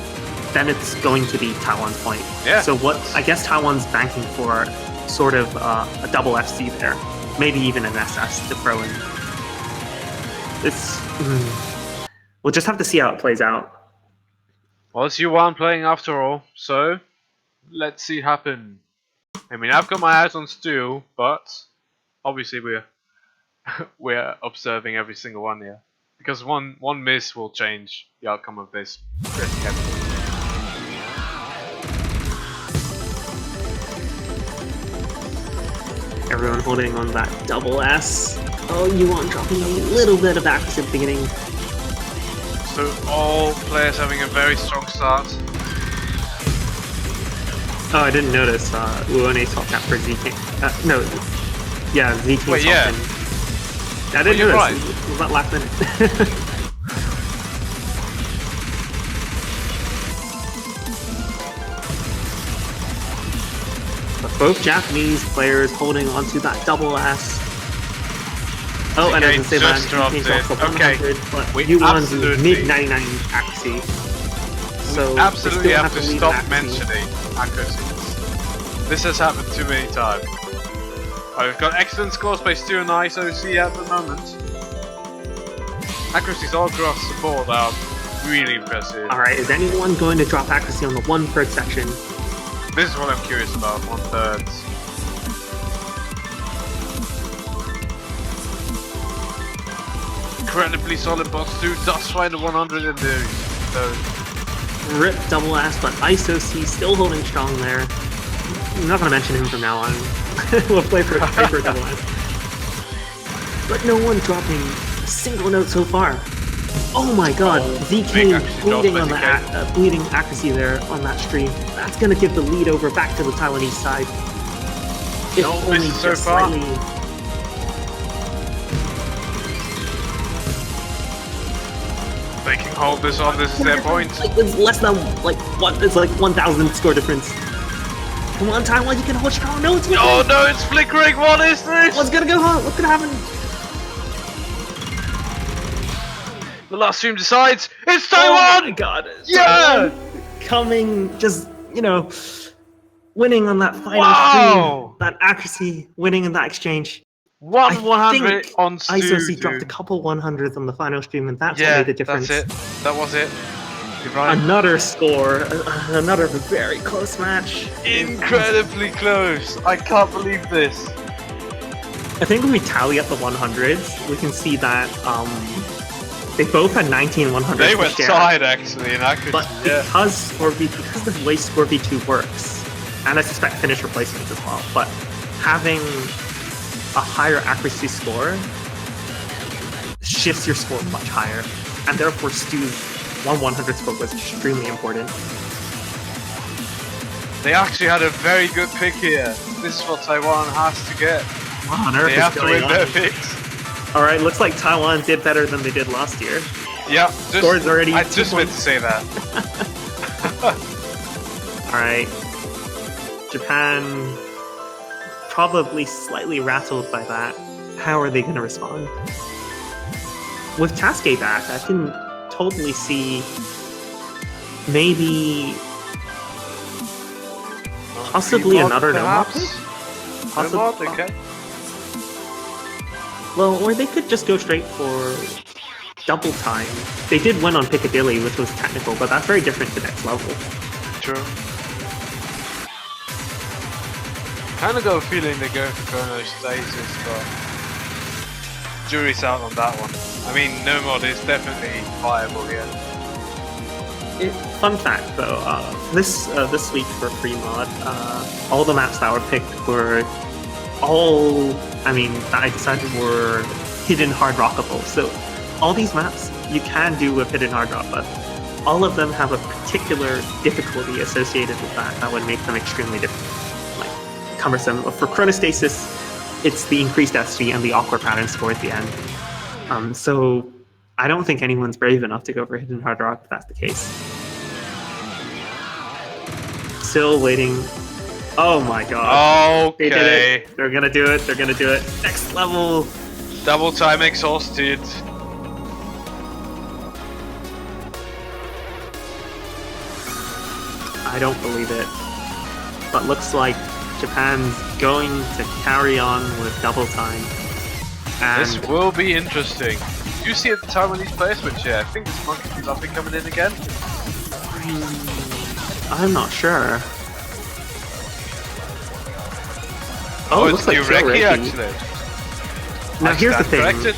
then it's going to be Taiwan's point. Yeah. So what I guess Taiwan's banking for sort of a double FC there, maybe even an SS to throw in. We'll just have to see how it plays out. Well, it's Yuan playing after all, so let's see happen. I mean, I've got my eyes on Stu, but obviously we're observing every single one here, because one miss will change the outcome of this pretty heavily. Everyone holding on that double S. Oh, Yuan dropping a little bit of accuracy at the beginning. So all players having a very strong start. Oh, I didn't notice. Uone swapped out for ZK. No, yeah, ZK Wait, swapped yeah. in. I didn't you're notice. right. It was that last minute. But both Japanese players holding onto that double S. Oh, and I can say that just dropped ZK's it. also 100, Okay. but We Yuan's absolutely- mid 99 accuracy. So they Absolutely still have to lead stop accuracy. mentioning accuracies. This has happened too many times. Oh, we've got excellent scores by Stu and ISOC at the moment. Accuracies all across the board are really impressive. Alright, is anyone going to drop accuracy on the 1/3 section? This is what I'm curious about, 1/3. Incredibly solid boss 2 does find a 100 in those. So Rip double S, but ISO-C still holding strong there. I'm not gonna mention him from now on. We'll play for double S. But no one dropping a single note so far. Oh my god, ZK bleeding on the bleeding accuracy there on that stream. That's gonna give the lead over back to the Taiwanese side. If only so just far. slightly. They can hold this on. This is their point. Like it's less than like what? It's like 1,000 score difference. Come on, Taiwan, you can hold strong. No, it's flickering. Oh no, it's flickering. What is this? What's gonna go on? What's gonna happen? The last stream decides. It's Taiwan. Oh my god! Yeah, Taiwan coming, just winning on that final stream. That accuracy, winning in that exchange. 100 on ISOC dropped a couple 100s on the final stream, and that's what made the difference. That's it. That was it. You're right. Another score, another very close match. Incredibly close. I can't believe this. I think when we tally up the 100s, we can see that they both had 19 100s. They were tied actually, and I could. But because the way Score V2 works, and I suspect finish replacements as well, but having a higher accuracy score shifts your score much higher, and therefore Stu's 100 score was extremely important. They actually had a very good pick here. This is what Taiwan has to get. What on earth They is have to going win on? their picks. Alright, looks like Taiwan did better than they did last year. Yeah, Score's already I 2 just meant to points. say that. Alright. Japan probably slightly rattled by that. How are they going to respond? With Tasuke back, I can totally see maybe possibly another no pick? Possibly. Okay. Well, or they could just go straight for double time. They did win on Piccadilly, which was technical, but that's very different to next level. True. Kind of got a feeling they're going for chronostasis, but jury's out on that one. I mean, no mod is definitely viable here. Fun fact though, this week for free mod, all the maps that were picked were that I decided were hidden hard rockable. So all these maps you can do with hidden hard rock, but all of them have a particular difficulty associated with that would make them extremely cumbersome. For chronostasis, it's the increased SV and the awkward pattern score at the end. So I don't think anyone's brave enough to go for hidden hard rock if that's the case. Still waiting. Oh my god. Okay. They did it. They're gonna do it. They're gonna do it. Next level. Double time exhausted. I don't believe it. But looks like Japan's going to carry on with double time. And This will be interesting. Do you see at the Taiwanese placement here? I think this monkey lovely coming in again. I'm not sure. Oh, it it's looks like Ureki Ureki. actually. Now here's the thing. Corrected.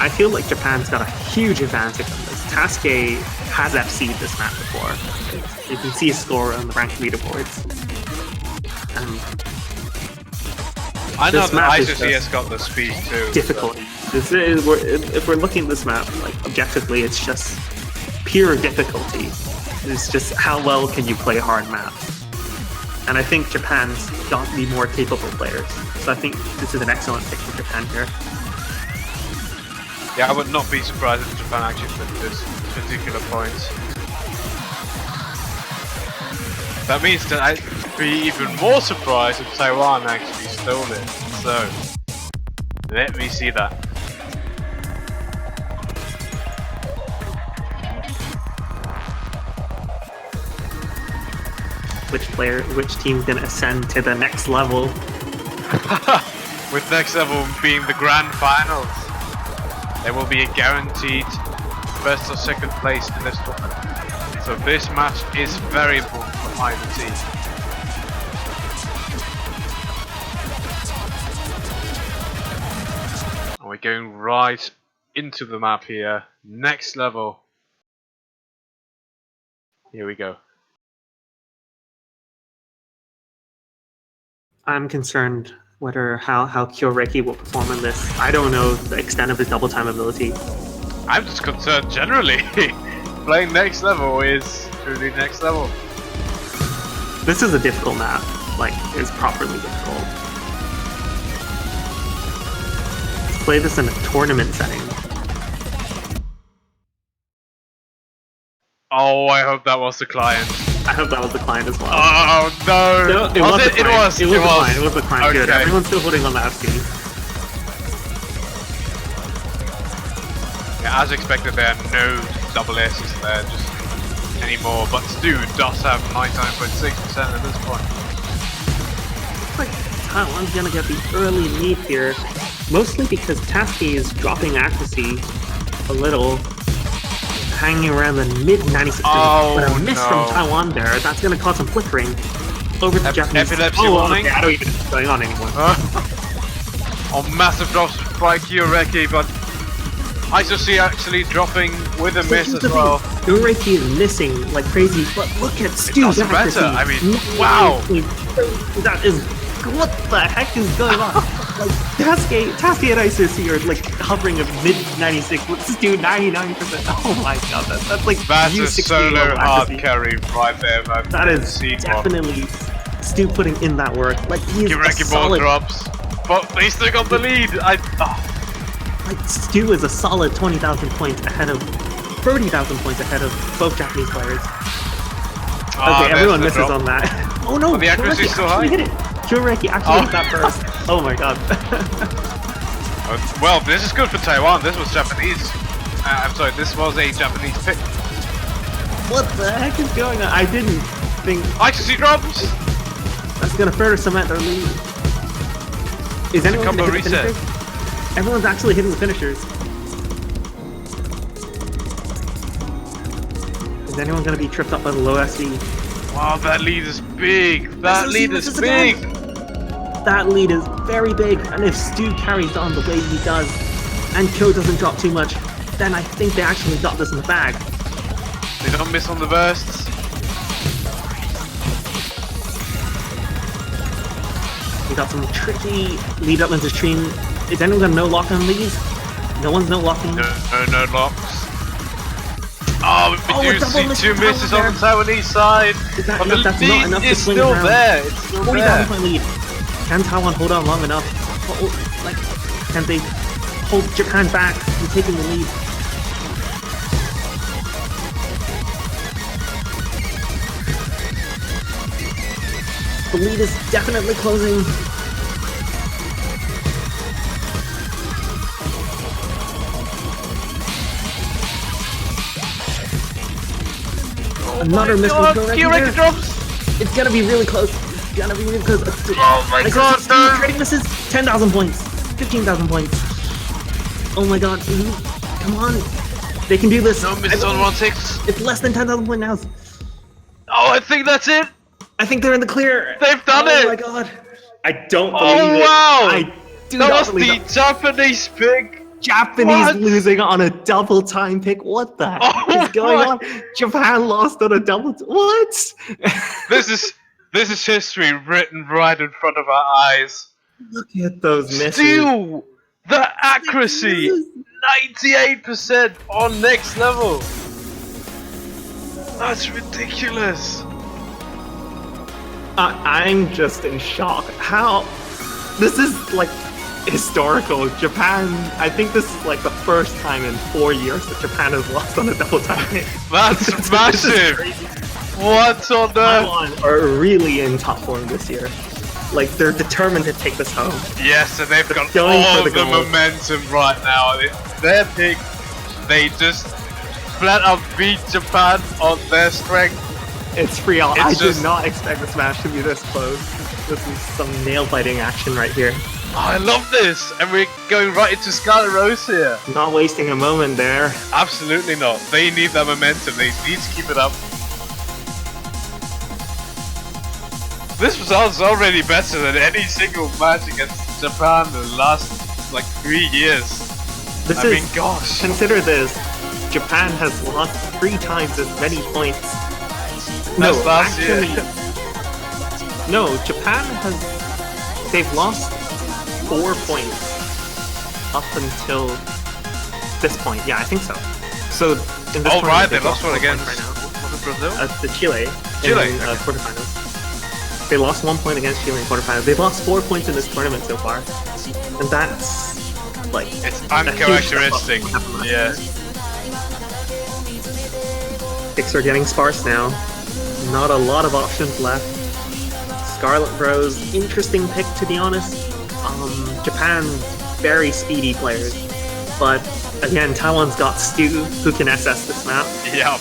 I feel like Japan's got a huge advantage on this. Tasuke has FC'd this map before. You can see his score on the ranked leaderboards. I know this that map is ISOC has just got the speed too. difficulty. If we're looking at this map, objectively, it's just pure difficulty. It's just how well can you play a hard map. And I think Japan's got the more capable players. So I think this is an excellent pick for Japan here. Yeah, I would not be surprised if Japan actually took this particular point. That means that I'd be even more surprised if Taiwan actually stole it. So, let me see that. Which team's gonna ascend to the next level? With next level being the grand finals, there will be a guaranteed first or second place in this tournament. So this match is very important for either team. And we're going right into the map here. Next level. Here we go. I'm concerned whether how Kyoreki will perform in this. I don't know the extent of his double time ability. I'm just concerned generally. Playing next level is truly next level. This is a difficult map. Like, it's properly difficult. Let's play this in a tournament setting. Oh, I hope that was the client. I hope that was the client as well. Oh no! No, it was the client. It was the client. It was the client. Good. Okay. Everyone's still holding on the FP. Yeah, as expected, there are no double S's there just anymore. But Stu does have 99.6% at this point. Looks like Taiwan's gonna get the early lead here, mostly because Tasky is dropping accuracy a little, hanging around the mid 96%. Oh, but a miss from Taiwan there. That's gonna cause some flickering over the Japanese. Epilepsy warning. Okay, I don't even know what's going on anymore. Oh, massive drops by Kyoreki, but ISOC actually dropping with a miss as well. Kyoreki is missing like crazy, but look at Stu's accuracy. I mean, wow. That is, what the heck is going on? Like, Tasky and ISOC are like hovering a mid 96, with Stu 99%. Oh my god, that's like that's a U16 solo hard accuracy. carry right there, man. That is definitely Stu putting in that work. Like, he's Kyoreki ball solid. drops, but they still got the lead. Like, Stu is a solid 20,000 points ahead of 30,000 points ahead of both Japanese players. Okay, everyone misses on that. Oh no, the accuracy is so high. Hit it. Kyoreki actually hit that first. Oh my god. Well, this is good for Taiwan. This was Japanese. I'm sorry, this was a Japanese pick. What the heck is going on? I didn't think ICC drops. that's gonna further cement their lead. Is anyone combo gonna hit the reset. finishers? Everyone's actually hitting the finishers. Is anyone gonna be tripped up by the low SV? Wow, that lead is big. That lead is big. That lead is very big, and if Stu carries on the way he does, and Kyo doesn't drop too much, then I think they actually got this in the bag. They don't miss on the bursts. We got some tricky lead up into stream. Is anyone gonna no lock on these? No one's no locking. No locks. Oh, we do see two misses on the Taiwanese side. That, but the that's lead not enough to is swing still around. there. It's still 40,000 there. point lead. Can Taiwan hold on long enough? Like, can they hold Japan back from taking the lead? The lead is definitely closing. Another miss from Kyoreki drops. It's gonna be really close. It's gonna be really close. Oh my god, no. Trading misses. 10,000 points. 15,000 points. Oh my god. Come on. They can do this. No misses on 1-6. It's less than 10,000 point now. Oh, I think that's it. I think they're in the clear. They've done it. Oh my god. I don't believe it. Oh wow. I do that not was believe the it. Japanese pick. Japanese What? losing on a double time pick. What the heck is going on? Japan lost on a double. What? This is history written right in front of our eyes. Look at those misses. Still, the accuracy, 98% on next level. That's ridiculous. I'm just in shock. How? This is like historical. Japan, I think this is like the first time in 4 years that Japan has lost on a double time pick. That's massive. What on earth? Taiwan are really in top form this year. Like, they're determined to take this home. Yes, and they've got going all for of the the gold. momentum right now. It's their pick. They just flat out beat Japan on their strength. It's real. It's I just- did not expect this match to be this close. This is some nail-biting action right here. Oh, I love this, and we're going right into Scarlet Rose here. Not wasting a moment there. Absolutely not. They need that momentum. They need to keep it up. This result's already better than any single match against Japan in the last, like, 3 years. This I is, mean, gosh. consider this. Japan has lost 3 times as many points. That's last year. No, Japan has they've lost 4 points up until this point. Yeah, I think so. So in this right, they they've lost one 4 against points right now. Brazil. The Chile. Chile, In, okay. quarterfinals. They lost 1 point against Chile in quarterfinals. They've lost 4 points in this tournament so far, and that's like It's uncharacteristic. Yeah. Picks are getting sparse now. Not a lot of options left. Scarlet Bros, interesting pick to be honest. Japan, very speedy players, but again, Taiwan's got Stu who can SS this map. Yep.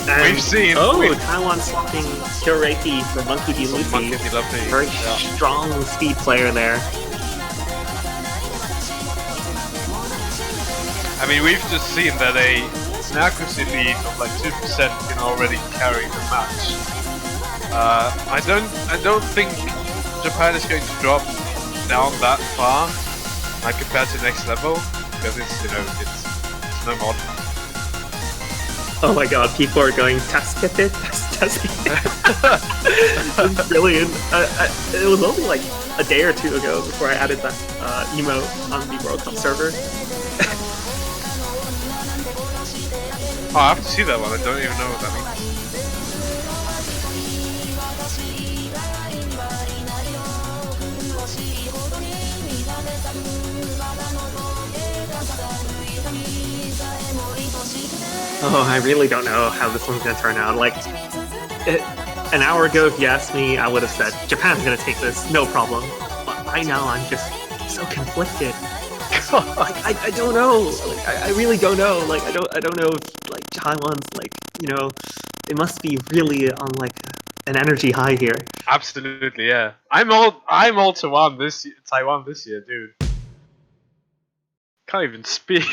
And, We've seen. Taiwan swapping Kyoreiki for Monkey D. Luffy. Monkey D. Luffy. Very Yeah. strong speed player there. I mean, we've just seen that an accuracy lead of like 2% can already carry the match. I don't think Japan is going to drop down that far, like compared to next level, because it's no mod. Oh my god, people are going test it. It's brilliant. It was only like a day or two ago before I added that emote on the World Cup server. Oh, I have to see that one. I don't even know what that means. Oh, I really don't know how this one's gonna turn out. Like, an hour ago, if you asked me, I would have said Japan's gonna take this, no problem. But right now, I'm just so conflicted. Like, I don't know. Like, I really don't know. Like, I don't know if like Taiwan's like, they must be really on like an energy high here. Absolutely, yeah. I'm all Taiwan this year, dude. Can't even speak.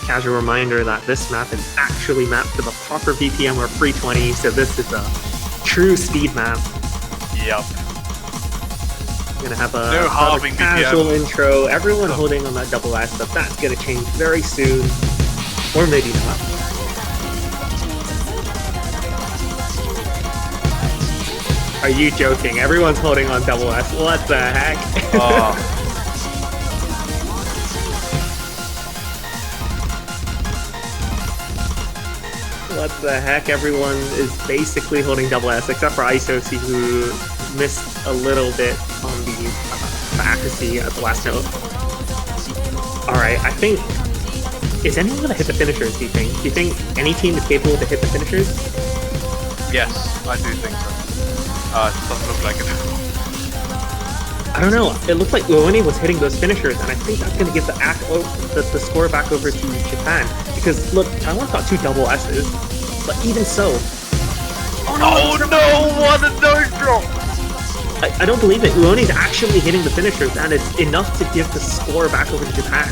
Casual reminder that this map is actually mapped to the proper VPM or 320, so this is a true speed map. Yep. We're gonna have a No halving casual BPM. intro. Everyone holding on that double S, but that's gonna change very soon, or maybe not. Are you joking? Everyone's holding on double S. What the heck? Oh. What the heck? Everyone is basically holding double S, except for Isosi, who missed a little bit on the accuracy at the last note. Alright, I think... Is anyone going to hit the finishers, do you think? Do you think any team is capable to hit the finishers? Yes, I do think so. It doesn't look like it. I don't know. It looked like Uoni was hitting those finishers, and I think that's going to give the score back over to Japan. Because, look, Taiwan's got 2 double S's, but even so... Oh no, what a nose drop! I don't believe it. Uoni's actually hitting the finishers, and it's enough to give the score back over to Japan.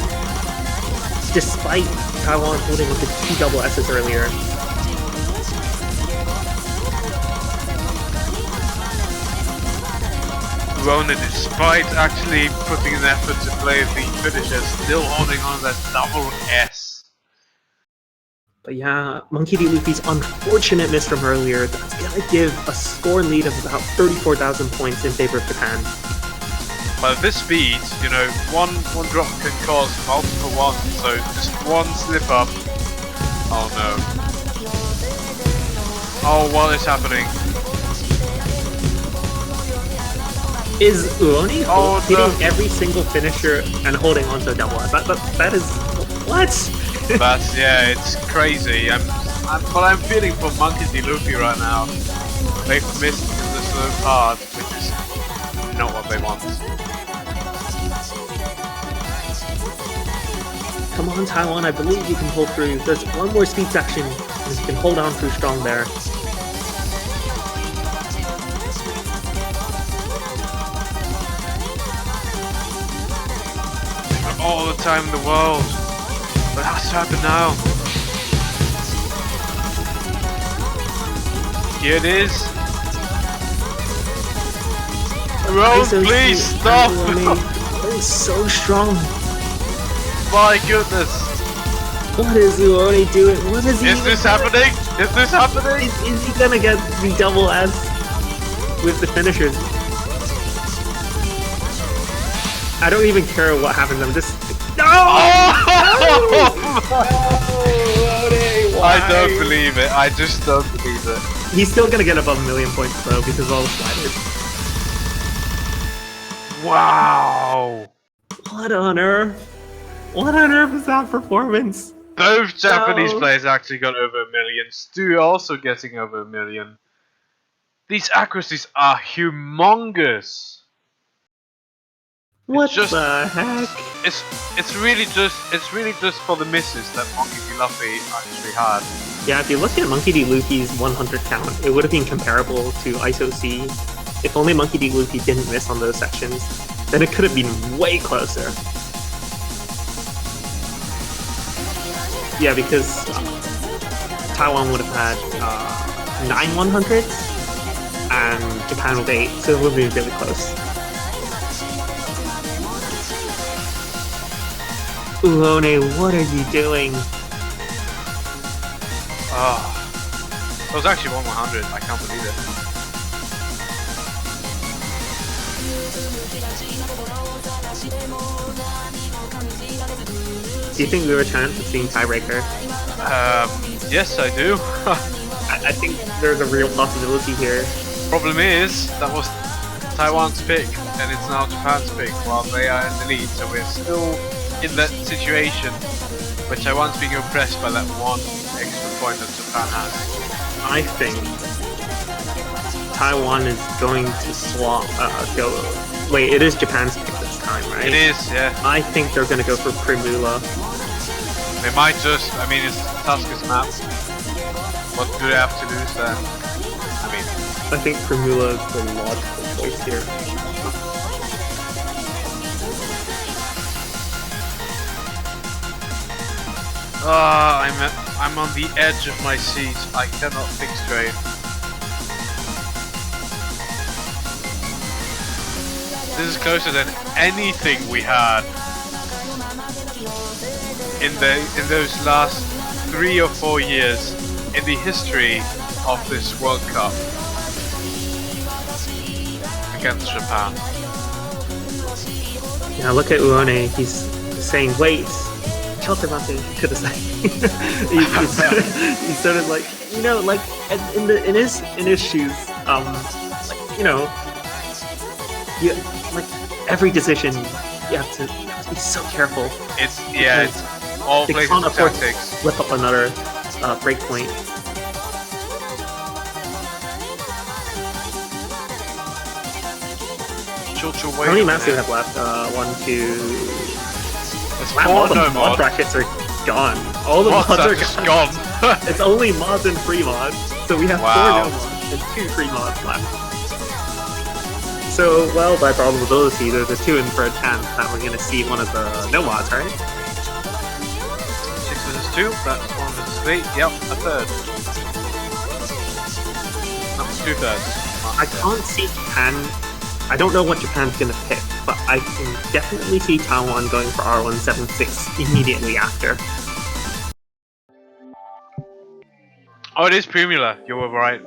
Despite Taiwan holding up the 2 double S's earlier. Rona, despite actually putting an effort to play the finisher, still holding on to that double S. But yeah, Monkey D. Luffy's unfortunate miss from earlier, that's gonna give a score lead of about 34,000 points in favor of Japan. But at this speed, one drop can cause multiple ones, so just one slip up. Oh no. Oh, what is happening? Is Uoni hitting no. every single finisher and holding on to a double S? That is... What? That's, yeah, it's crazy. But I'm feeling for Monkey D. Luffy right now. They've missed the slow part, which is not what they want. Come on, Taiwan, I believe you can pull through. There's one more speed section, and you can hold on through strong there. All the time in the world. But it has to happen now. Here it is. Road, please stop! That is so strong. My goodness. What is Uone doing? What is he? Is this happening? Is this happening? Is he gonna get the double S with the finishers? I don't even care what happens. I'm just no. I don't believe it. I just don't believe it. He's still gonna get above 1 million points though because of all the sliders. Wow! What on earth? What on earth is that performance? Both Japanese players actually got over 1 million. Stu also getting over 1 million. These accuracies are humongous. What the heck? It's really just for the misses that Monkey D. Luffy actually had. Yeah, if you look at Monkey D. Luffy's 100 count, it would have been comparable to ISO C. If only Monkey D. Luffy didn't miss on those sections, then it could have been way closer. Yeah, because Taiwan would have had 9 100s and Japan with 8, so it would be really close. Uone, what are you doing? Oh, that was actually 1/100. I can't believe it. Do you think we have a chance of seeing tiebreaker? Yes, I do. I think there's a real possibility here. Problem is, that was Taiwan's pick, and it's now Japan's pick, while they are in the lead, so we're still in that situation where Taiwan's being oppressed by that one extra point that Japan has. I think Taiwan is going to swap, wait, it is Japan's pick this time, right? It is, yeah. I think they're going to go for Primula. They might just, I mean, it's Tuska's map. What do they have to lose then? I mean, I think Primula is the logical choice here. I'm on the edge of my seat. I cannot think straight. This is closer than anything we had in those last 3 or 4 years in the history of this World Cup against Japan. Yeah, look at Uone. He's saying, wait. Could have said. He's sort of like, you know, like in his shoes, like, you know, you like every decision you have to be so careful. It's all they places can't afford to tactics. slip up another break point. How many maps do we have left? 1, 2. Wow, all the mod brackets are gone. All the mods are gone. It's only mods and free mods. So we have 4 no mods and 2 free mods left. So, well, by probability, there's a 2 in for a chance that we're going to see one of the no mods, right? 6 versus 2, that's 1 versus 3. Yep, a third. That's 2/3. I can't see Japan. I don't know what Japan's going to pick, but I can definitely see Taiwan going for R176 immediately after. Oh, it is Primula. You were right.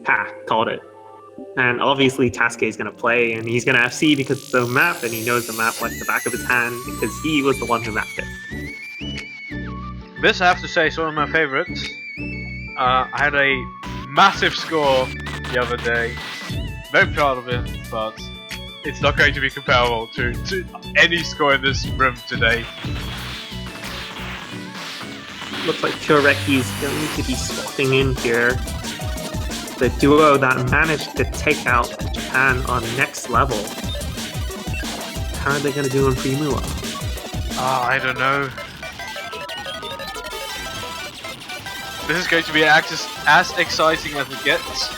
Ha, called it. And obviously Tasuke is going to play, and he's going to FC because it's the map, and he knows the map like the back of his hand because he was the one who mapped it. This, I have to say, is one of my favorites. I had a massive score the other day. Very proud of it, but it's not going to be comparable to any score in this room today. Looks like Kureki is going to be swapping in here. The duo that managed to take out Japan on next level. How are they going to do in Primula? I don't know. This is going to be as exciting as it gets.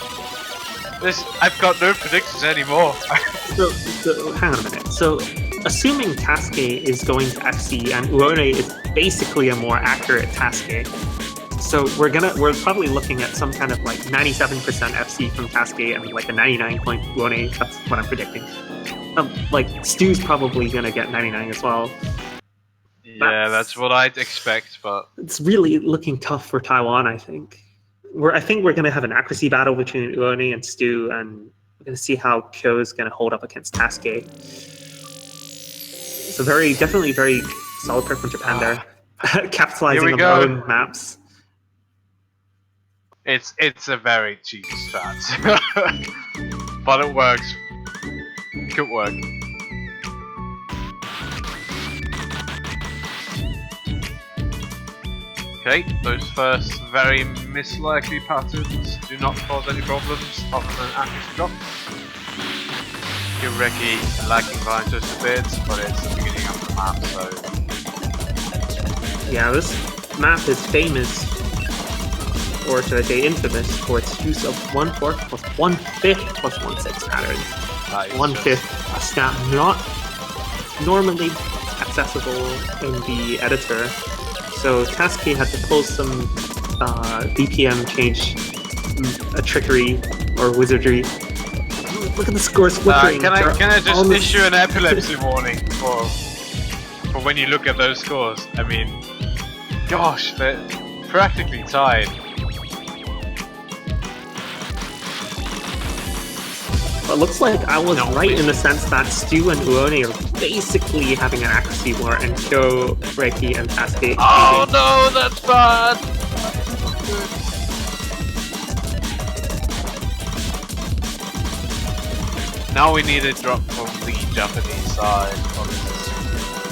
I've got no predictions anymore. so hang on a minute. So, assuming Tasuke is going to FC and Uone is basically a more accurate Tasuke, so we're probably looking at some kind of like 97% FC from Tasuke and like a 99 point Uone. That's what I'm predicting. Like Stu's probably gonna get 99 as well. Yeah, that's what I'd expect, but it's really looking tough for Taiwan, I think. I think we're going to have an accuracy battle between Uoni and Stu, and we're going to see how Kyo is going to hold up against Tasuke. So definitely very solid pick from Japan there. Capitalizing on their own maps. It's a very cheap strat. But it works. Could work. Okay, those first very mislikely patterns do not cause any problems other than accuracy drop. Kyureki lagging behind just a bit, but it's the beginning of the map, so... Yeah, this map is famous, or should I say infamous, for its use of 1/4 plus 1/5 plus 1/6 patterns. 1/5, a stat not normally accessible in the editor. So Tasuke had to pull some BPM change, a trickery or wizardry. Look at the scores flickering. Can I just issue an epilepsy warning for when you look at those scores? I mean, gosh, they're practically tied. Well, it looks like I was right in the sense that Stu and Uoni are basically having an accuracy war, and Kyo, Reiki, and Tasuke. Oh no, that's bad! Now we need a drop from the Japanese side.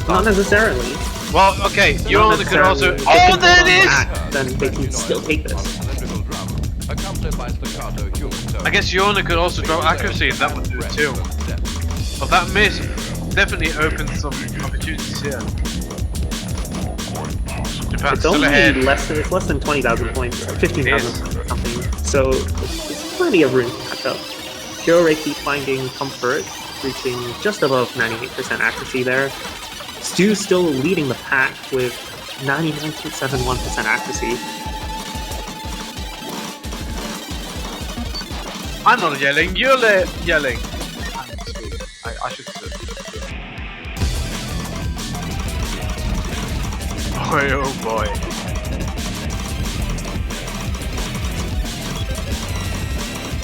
Not necessarily. Well, okay, you only could also. Oh, there it is! Then they can still take this. I guess Yona could also drop accuracy and that would do it too. But that miss definitely opens some opportunities here. Japan's still ahead. It's less than 20,000 points, 15,000 something. So it's plenty of room to catch up. Kyo Reiki finding comfort, reaching just above 98% accuracy there. Stu still leading the pack with 99.71% accuracy. I'm not yelling, you're yelling. I should say. Boy, oh boy.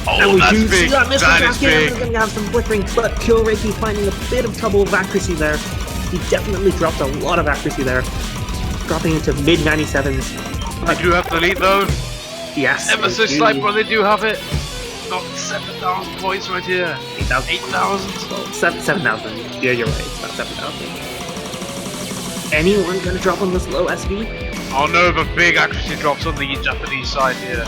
Oh, that's big. That is big. We're going to have some flickering, but Kyo Reiki finding a bit of trouble with accuracy there. He definitely dropped a lot of accuracy there, dropping into mid 97s. They do have the lead though. Yes. Ever so slight, but they do have it. Got 7,000 points right here. 8,000. 7,000. Yeah, you're right. It's not 7,000. Anyone gonna drop on this low SV? Oh no, but big accuracy drops on the Japanese side here.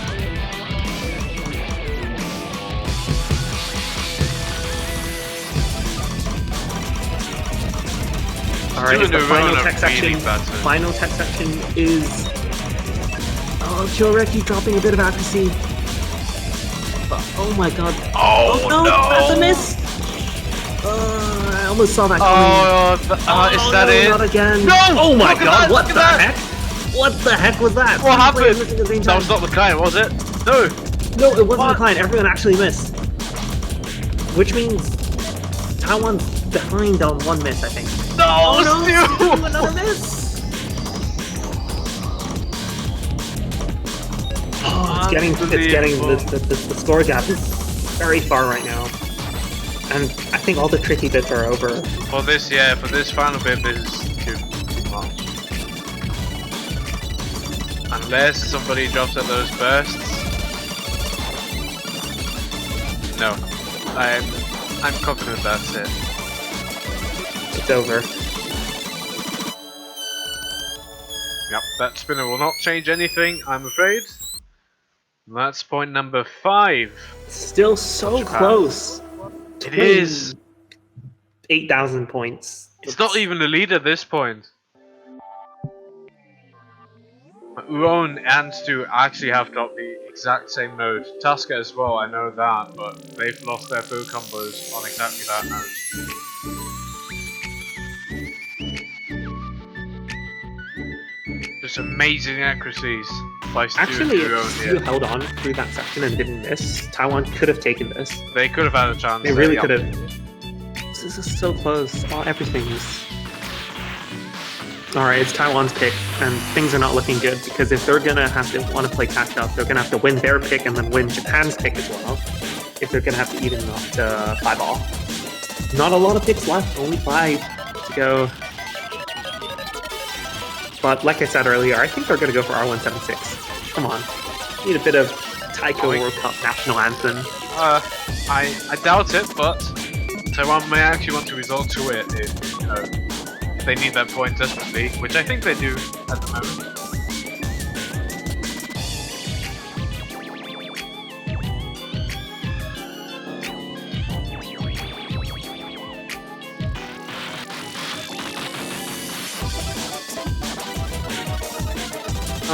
Alright, the final tech section. Final tech section is Kyo Reiki dropping a bit of accuracy. Oh my god. Oh no! That's a miss! I almost saw that coming. Is that it? Not again. No! Oh my god, what the heck? What the heck was that? What happened? That was not the client, was it? No! No, it wasn't the client. Everyone actually missed. Which means Taiwan's behind on one miss, I think. No! Stu! Another miss! It's getting the score gap is very far right now, and I think all the tricky bits are over. For this final bit, this is too much. Unless somebody drops at those bursts. No, I'm confident that's it. It's over. Yep, that spinner will not change anything, I'm afraid. That's point number 5. Still so close. It is. 8,000 points. It's not even the lead at this point. Uon and Stu actually have got the exact same node. Tasuke as well, I know that, but they've lost their bow combos on exactly that node. Just amazing accuracies by Stu. Actually, if Stu held on through that section and didn't miss, Taiwan could have taken this. They could have had a chance. They really could have. This is so close. Everything's Alright, it's Taiwan's pick, and things are not looking good, because if they're gonna have to want to play catch-up, they're gonna have to win their pick and then win Japan's pick as well, if they're gonna have to even up to 5-all. Not a lot of picks left, only 5 to go. But like I said earlier, I think they're gonna go for R176. Come on. Need a bit of Taiko World Cup national anthem. I doubt it, but Taiwan may actually want to resort to it if, you know, they need that point desperately, which I think they do at the moment.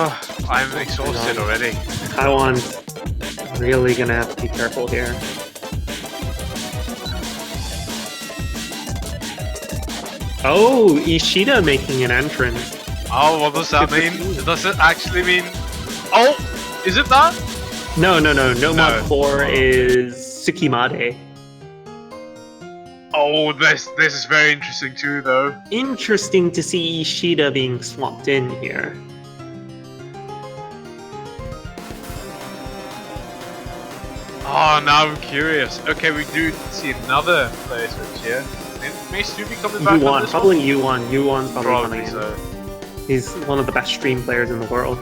Oh, I'm exhausted already. Taiwan's really gonna have to be careful here. Oh, Ishida making an entrance. Oh, what does that mean? Does it actually mean... Oh! Is it that? No. Mod 4 is Tsukimade. Oh, this is very interesting too, though. Interesting to see Ishida being swapped in here. Oh, now I'm curious. Okay, we do see another player switch here. May Stu be coming back on this probably one? Yuan's probably coming in. So. He's one of the best stream players in the world.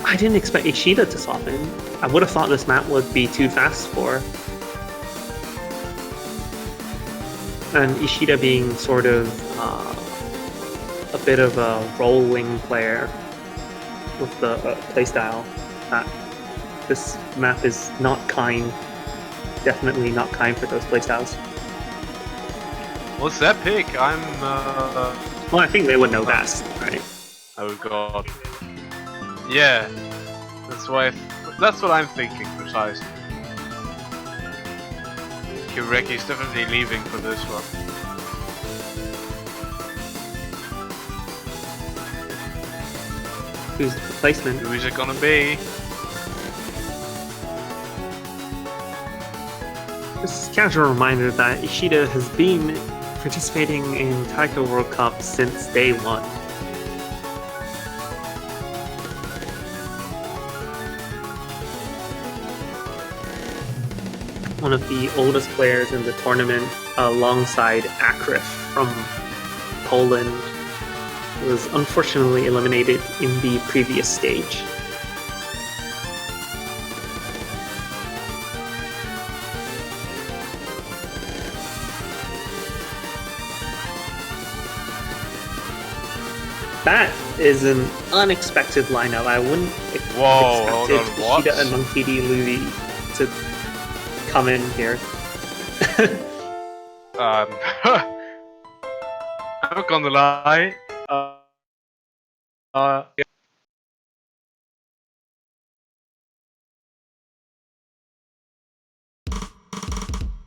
I didn't expect Ishida to swap in. I would have thought this map would be too fast for. And Ishida being sort of a bit of a rolling player with the playstyle. This map is not kind. Definitely not kind for those playstyles. What's that pick? Well, I think they would know best, right? Oh god. Yeah. That's what I'm thinking, precisely. Kireki's definitely leaving for this one. Who's the replacement? Who is it gonna be? This is a casual reminder that Ishida has been participating in Taiko World Cup since day one. One of the oldest players in the tournament, alongside Akrif from Poland, was unfortunately eliminated in the previous stage. That is an unexpected lineup. I wouldn't expect Ishida and Monkey Louie to come in here. I'm not gonna lie. Yeah.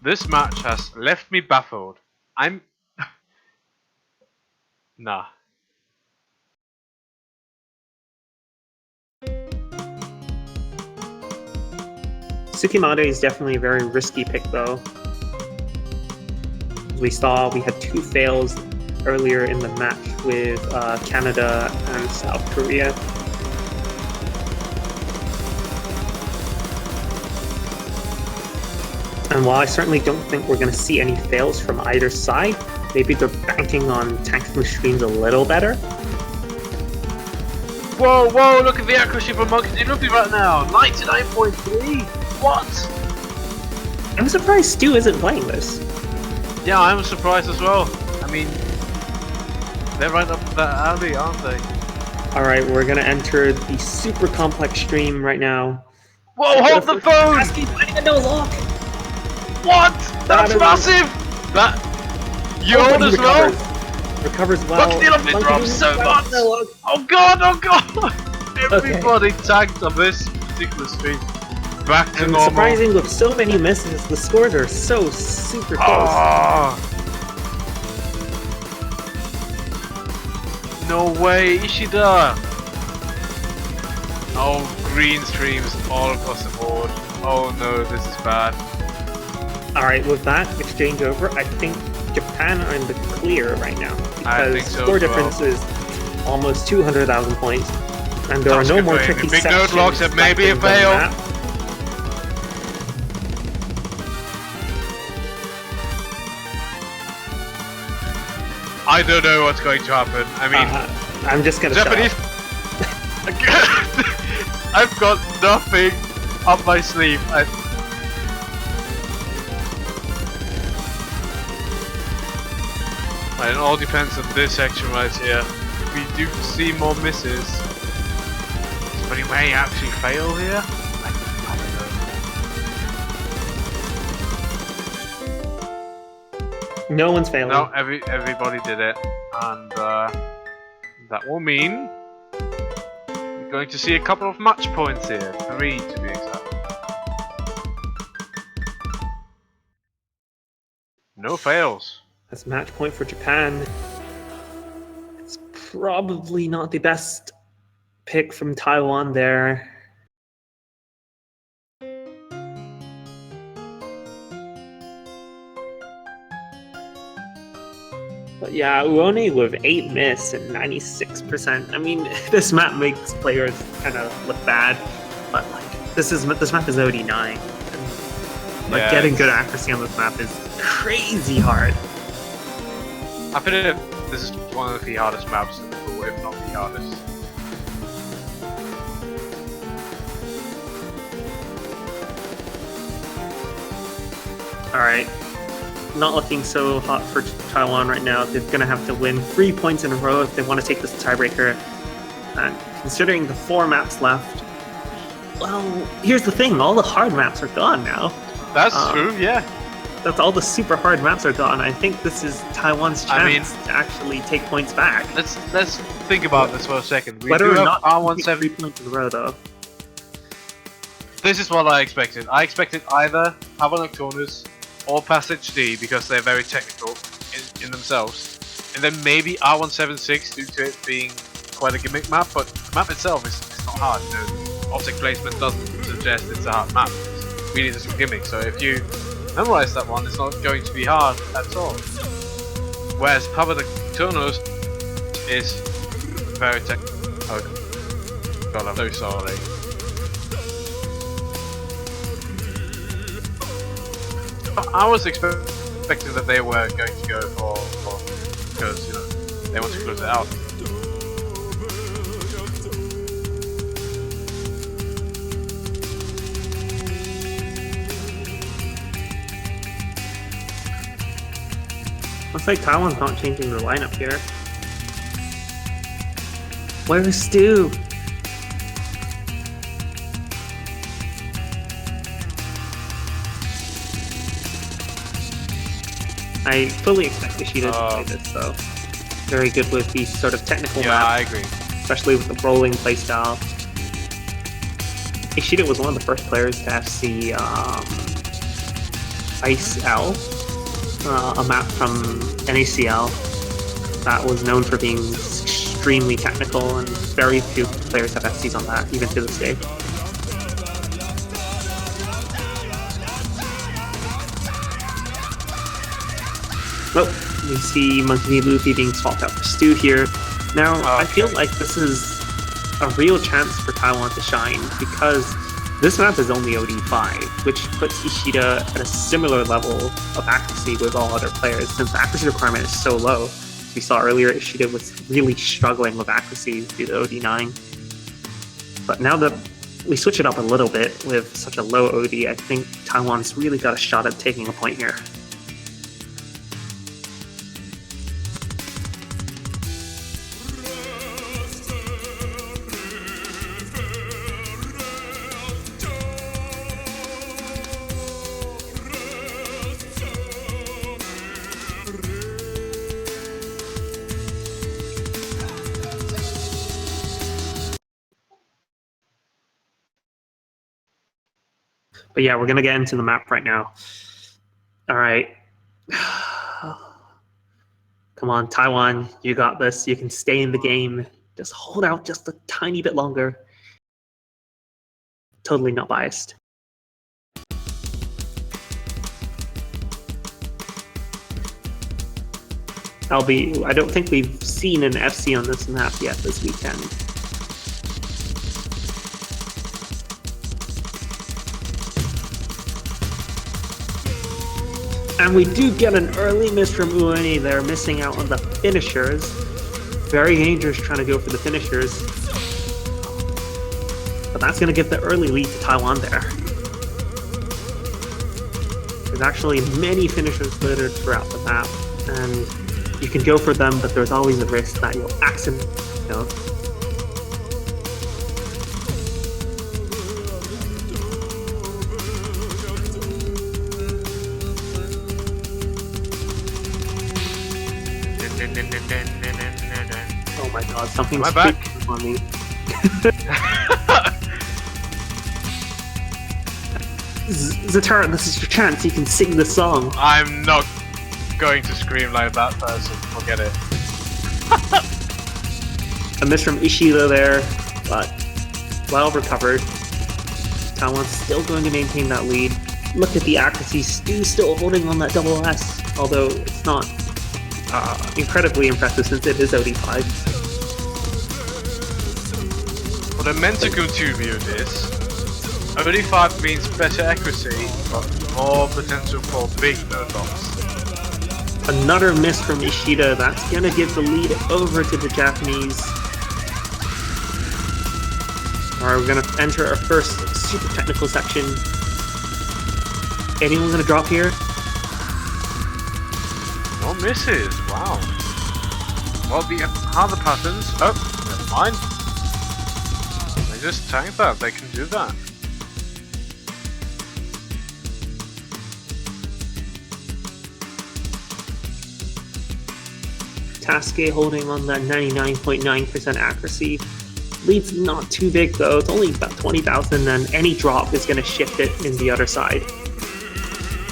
This match has left me baffled. Nah. Tsukimade is definitely a very risky pick, though. As we saw, we had 2 fails earlier in the match with Canada and South Korea. And while I certainly don't think we're going to see any fails from either side, maybe they're banking on tanking streams a little better. Whoa, look at the accuracy from Monkey Louie right now! 99.3! What? I'm surprised Stu isn't playing this. Yeah, I'm surprised as well. I mean, they're right up that alley, aren't they? Alright, we're gonna enter the super complex stream right now. Whoa, hold the phone! Asking finding a no lock! What? That's massive! That... You hold as well? Recovers well. Monkey Louie drops so much! Oh god! Everybody tagged on this particular stream. Back to normal. Surprising, with so many misses, the scores are so super close. Oh. No way, Ishida! Oh, green streams all across the board. Oh no, this is bad. Alright, with that exchange over, I think Japan are in the clear right now I because think so score as well. difference is almost 200,000 points, and there are That's no good more playing. tricky Big sections node locks, it may left be a in the fail. map. I don't know what's going to happen. I mean, I'm just gonna Japanese. I've got nothing up my sleeve. It all depends on this section right here. If we do see more misses, somebody may actually fail here. I don't know. No one's failing. No, everybody did it, and that will mean we're going to see a couple of match points here, 3 to be exact. No fails. That's match point for Japan. It's probably not the best pick from Taiwan there. But yeah, Uone with 8 miss and 96%. I mean, this map makes players kind of look bad, but like this map is OD9. And, like Yeah, getting good accuracy on this map is crazy hard. I think this is one of the hardest maps in the pool, if not the hardest. Alright, not looking so hot for Taiwan right now. They're going to have to win 3 points in a row if they want to take this tiebreaker. And considering the 4 maps left, well, here's the thing, all the hard maps are gone now. That's true, yeah. That's all the super hard maps are gone. I think this is Taiwan's chance to actually take points back. Let's think about this for a second. We Whether do or have not R17. 3 points in a row, though. This is what I expected. I expected either Hava Nocturnus or Passage D because they're very technical in themselves, and then maybe R176 due to it being quite a gimmick map, but the map itself is not hard. You know, object placement doesn't suggest it's a hard map. It's really just a gimmick. So if you memorize that one, it's not going to be hard at all. Whereas Hava Nocturnus is very technical. Oh god, I'm so sorry. I was expecting that they were going to go for because, you know, they want to close it out. Looks like Taiwan's not changing their lineup here. Where's Stu? I fully expect Ishida to play this, though. Very good with these sort of technical maps. Yeah, I agree. Especially with the rolling playstyle. Ishida was one of the first players to FC Ice L, a map from NACL that was known for being extremely technical, and very few players have FCs on that, even to this day. Well, we see Monkey D. Luffy being swapped out for Stu here. Now, I feel like this is a real chance for Taiwan to shine, because this map is only OD5, which puts Ishida at a similar level of accuracy with all other players, since the accuracy requirement is so low. As we saw earlier, Ishida was really struggling with accuracy due to OD9. But now that we switch it up a little bit with such a low OD, I think Taiwan's really got a shot at taking a point here. But yeah, we're going to get into the map right now. All right. Come on, Taiwan, you got this. You can stay in the game. Just hold out just a tiny bit longer. Totally not biased. I don't think we've seen an FC on this map yet this weekend. And we do get an early miss from Ueni there, missing out on the finishers. Very dangerous trying to go for the finishers. But that's going to give the early lead to Taiwan there. There's actually many finishers littered throughout the map, and you can go for them, but there's always a risk that you'll accidentally, Oh my god, something's back on me. Zatara, this is your chance. You can sing the song. I'm not going to scream like that person. Forget it. A miss from Ishida there, but well recovered. Taiwan's still going to maintain that lead. Look at the accuracy. Stu's still holding on that double S, although it's not incredibly impressive since it is OD5. What I meant to contribute is, OD5 means better accuracy, but more potential for big no-drops. Another miss from Ishida. That's gonna give the lead over to the Japanese. Alright, we're gonna enter our first super technical section. Anyone gonna drop here? No misses, wow. Well, the other patterns, oh, never mind. They just tank that, they can do that. Tasuke holding on that 99.9% accuracy. Lead's not too big though, it's only about 20,000, and any drop is going to shift it in the other side.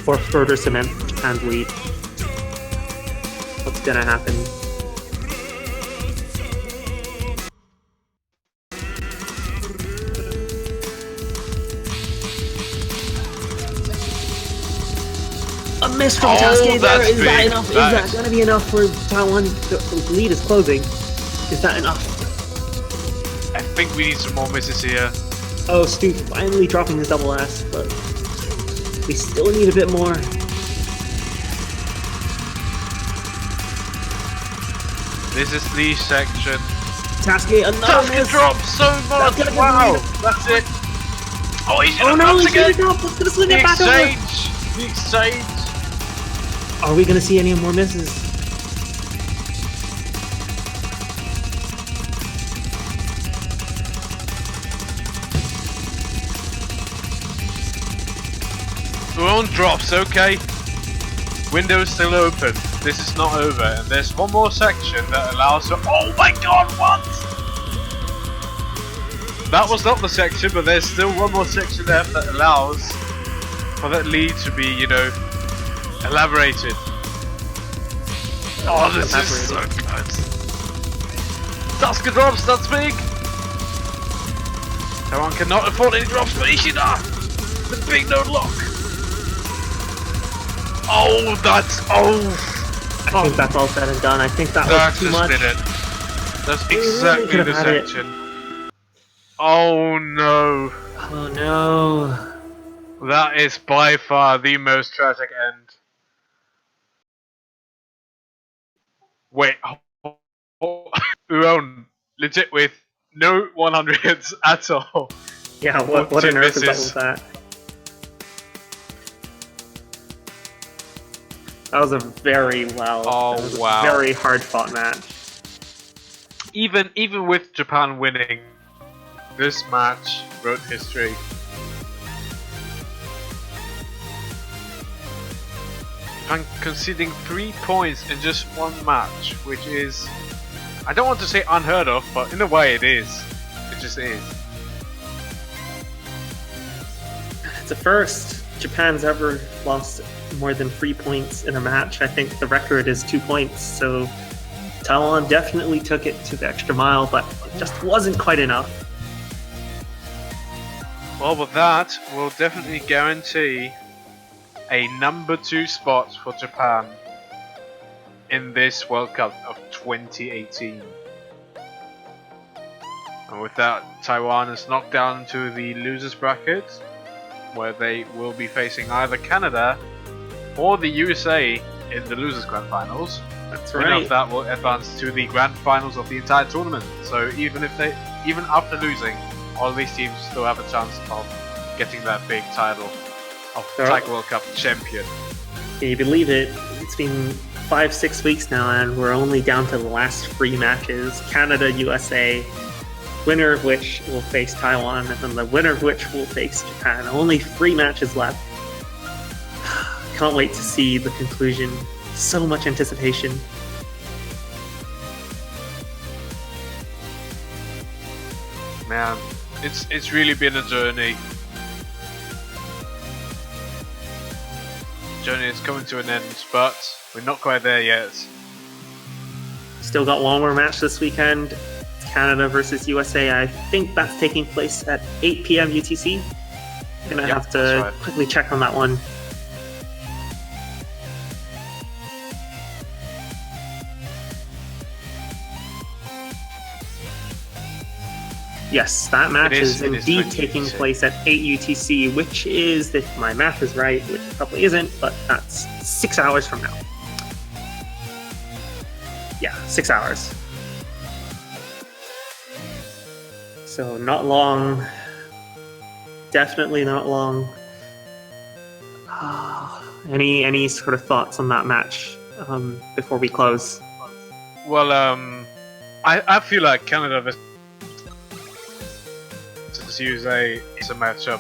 Or further cement Japan's lead. What's going to happen? A miss from Tasuke there. Is that enough? Is that going to be enough for Taiwan? The lead is closing. Is that enough? I think we need some more misses here. Oh, Stu finally dropping his double S, but we still need a bit more. This is the section. Tasuke, another miss. Drops so much. Wow, that's it. Oh, he's gonna no, drop he's again. gonna drop. He's gonna swing it back over. The exchange. Are we gonna see any more misses? We're on drops, okay. Window's still open. This is not over, and there's one more section that allows for. Oh my god, what? That was not the section, but there's still one more section there that allows for that lead to be, you know, elaborated. Oh, this is so good. Sasuke drops, that's big. Taiwan cannot afford any drops for Ishida. The big no lock. Oh, that's I think that's all said and done. I think that was too much. Did it. That's exactly the section. Oh no. Oh no. That is by far the most tragic end. Wait, Uon, legit with no 100s at all. Yeah, what on earth is up with that? That was a very very hard fought match. Even with Japan winning, this match wrote history. Japan conceding 3 points in just one match, which is, I don't want to say unheard of, but in a way it is. It just is. It's a first. Japan's ever lost more than 3 points in a match. I think the record is 2 points, so Taiwan definitely took it to the extra mile, but it just wasn't quite enough. Well, with that, we'll definitely guarantee a number 2 spot for Japan in this World Cup of 2018. And with that, Taiwan is knocked down to the losers bracket, where they will be facing either Canada or the USA in the losers grand finals. That's Winner right. of that will advance to the grand finals of the entire tournament. So even after losing, all of these teams still have a chance of getting that big title of Taiko World Cup champion. Can you believe it? It's been 5-6 weeks now, and we're only down to the last 3 matches. Canada, USA, winner of which will face Taiwan, and then the winner of which will face Japan. Only 3 matches left. Can't wait to see the conclusion. So much anticipation. Man, it's really been a journey. Journey is coming to an end, but we're not quite there yet. Still got one more match this weekend. Canada versus USA. I think that's taking place at 8 p.m. UTC. I'm gonna have to quickly check on that one. Yes, that match is indeed taking place at 8 UTC, which is, if my math is right, which it probably isn't, but that's 6 hours from now. Yeah, 6 hours. So not long. Definitely not long. Any sort of thoughts on that match before we close? Well, I feel like Canada versus USA is a matchup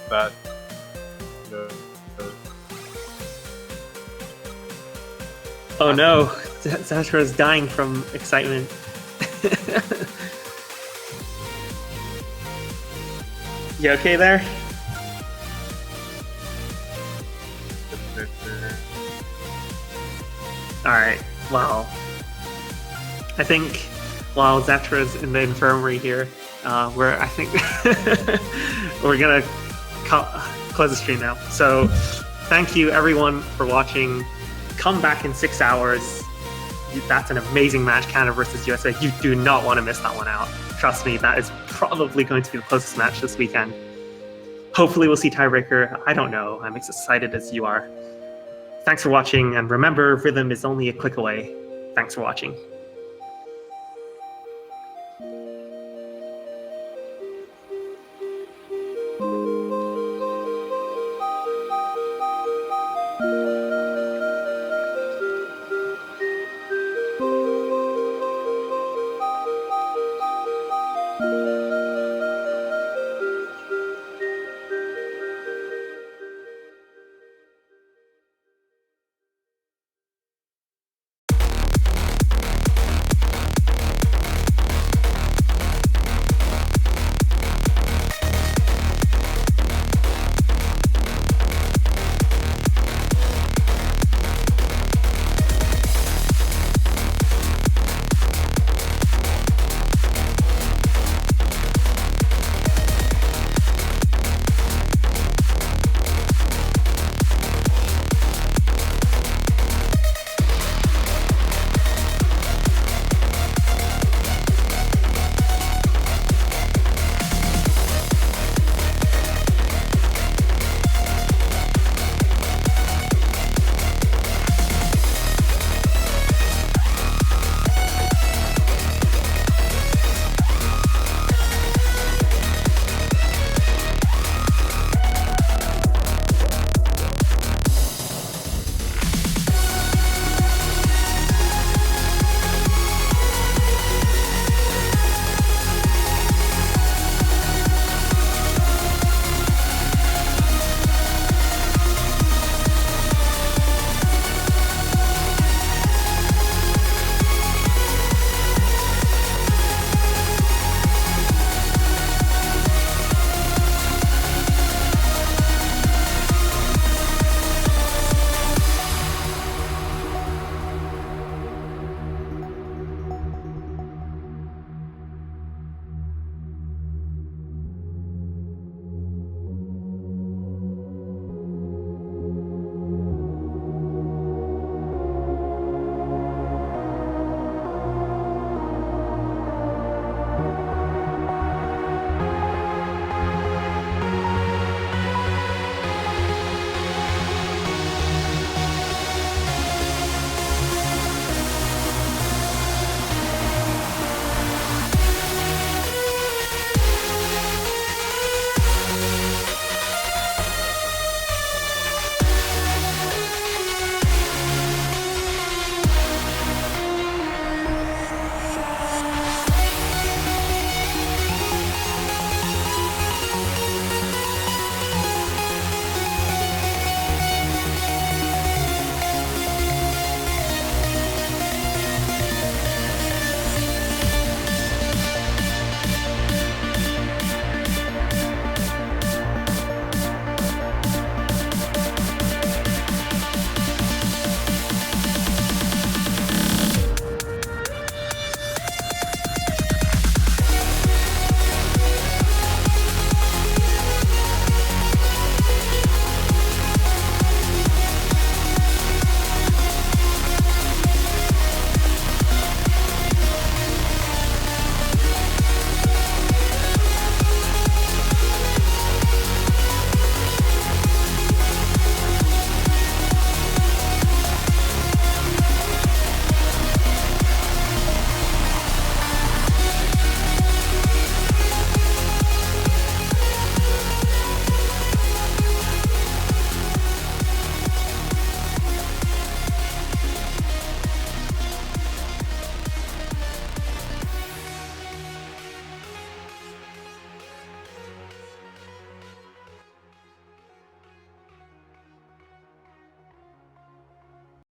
that oh no, Zatra is dying from excitement. You okay there? Alright, well, I think while Zetra's in the infirmary here, I think we're gonna close the stream now. So thank you everyone for watching. Come back in 6 hours. That's an amazing match, Canada versus USA. You do not want to miss that one out. Trust me, that is probably going to be the closest match this weekend. Hopefully we'll see tiebreaker. I don't know. I'm as excited as you are. Thanks for watching, and remember, rhythm is only a click away. Thanks for watching.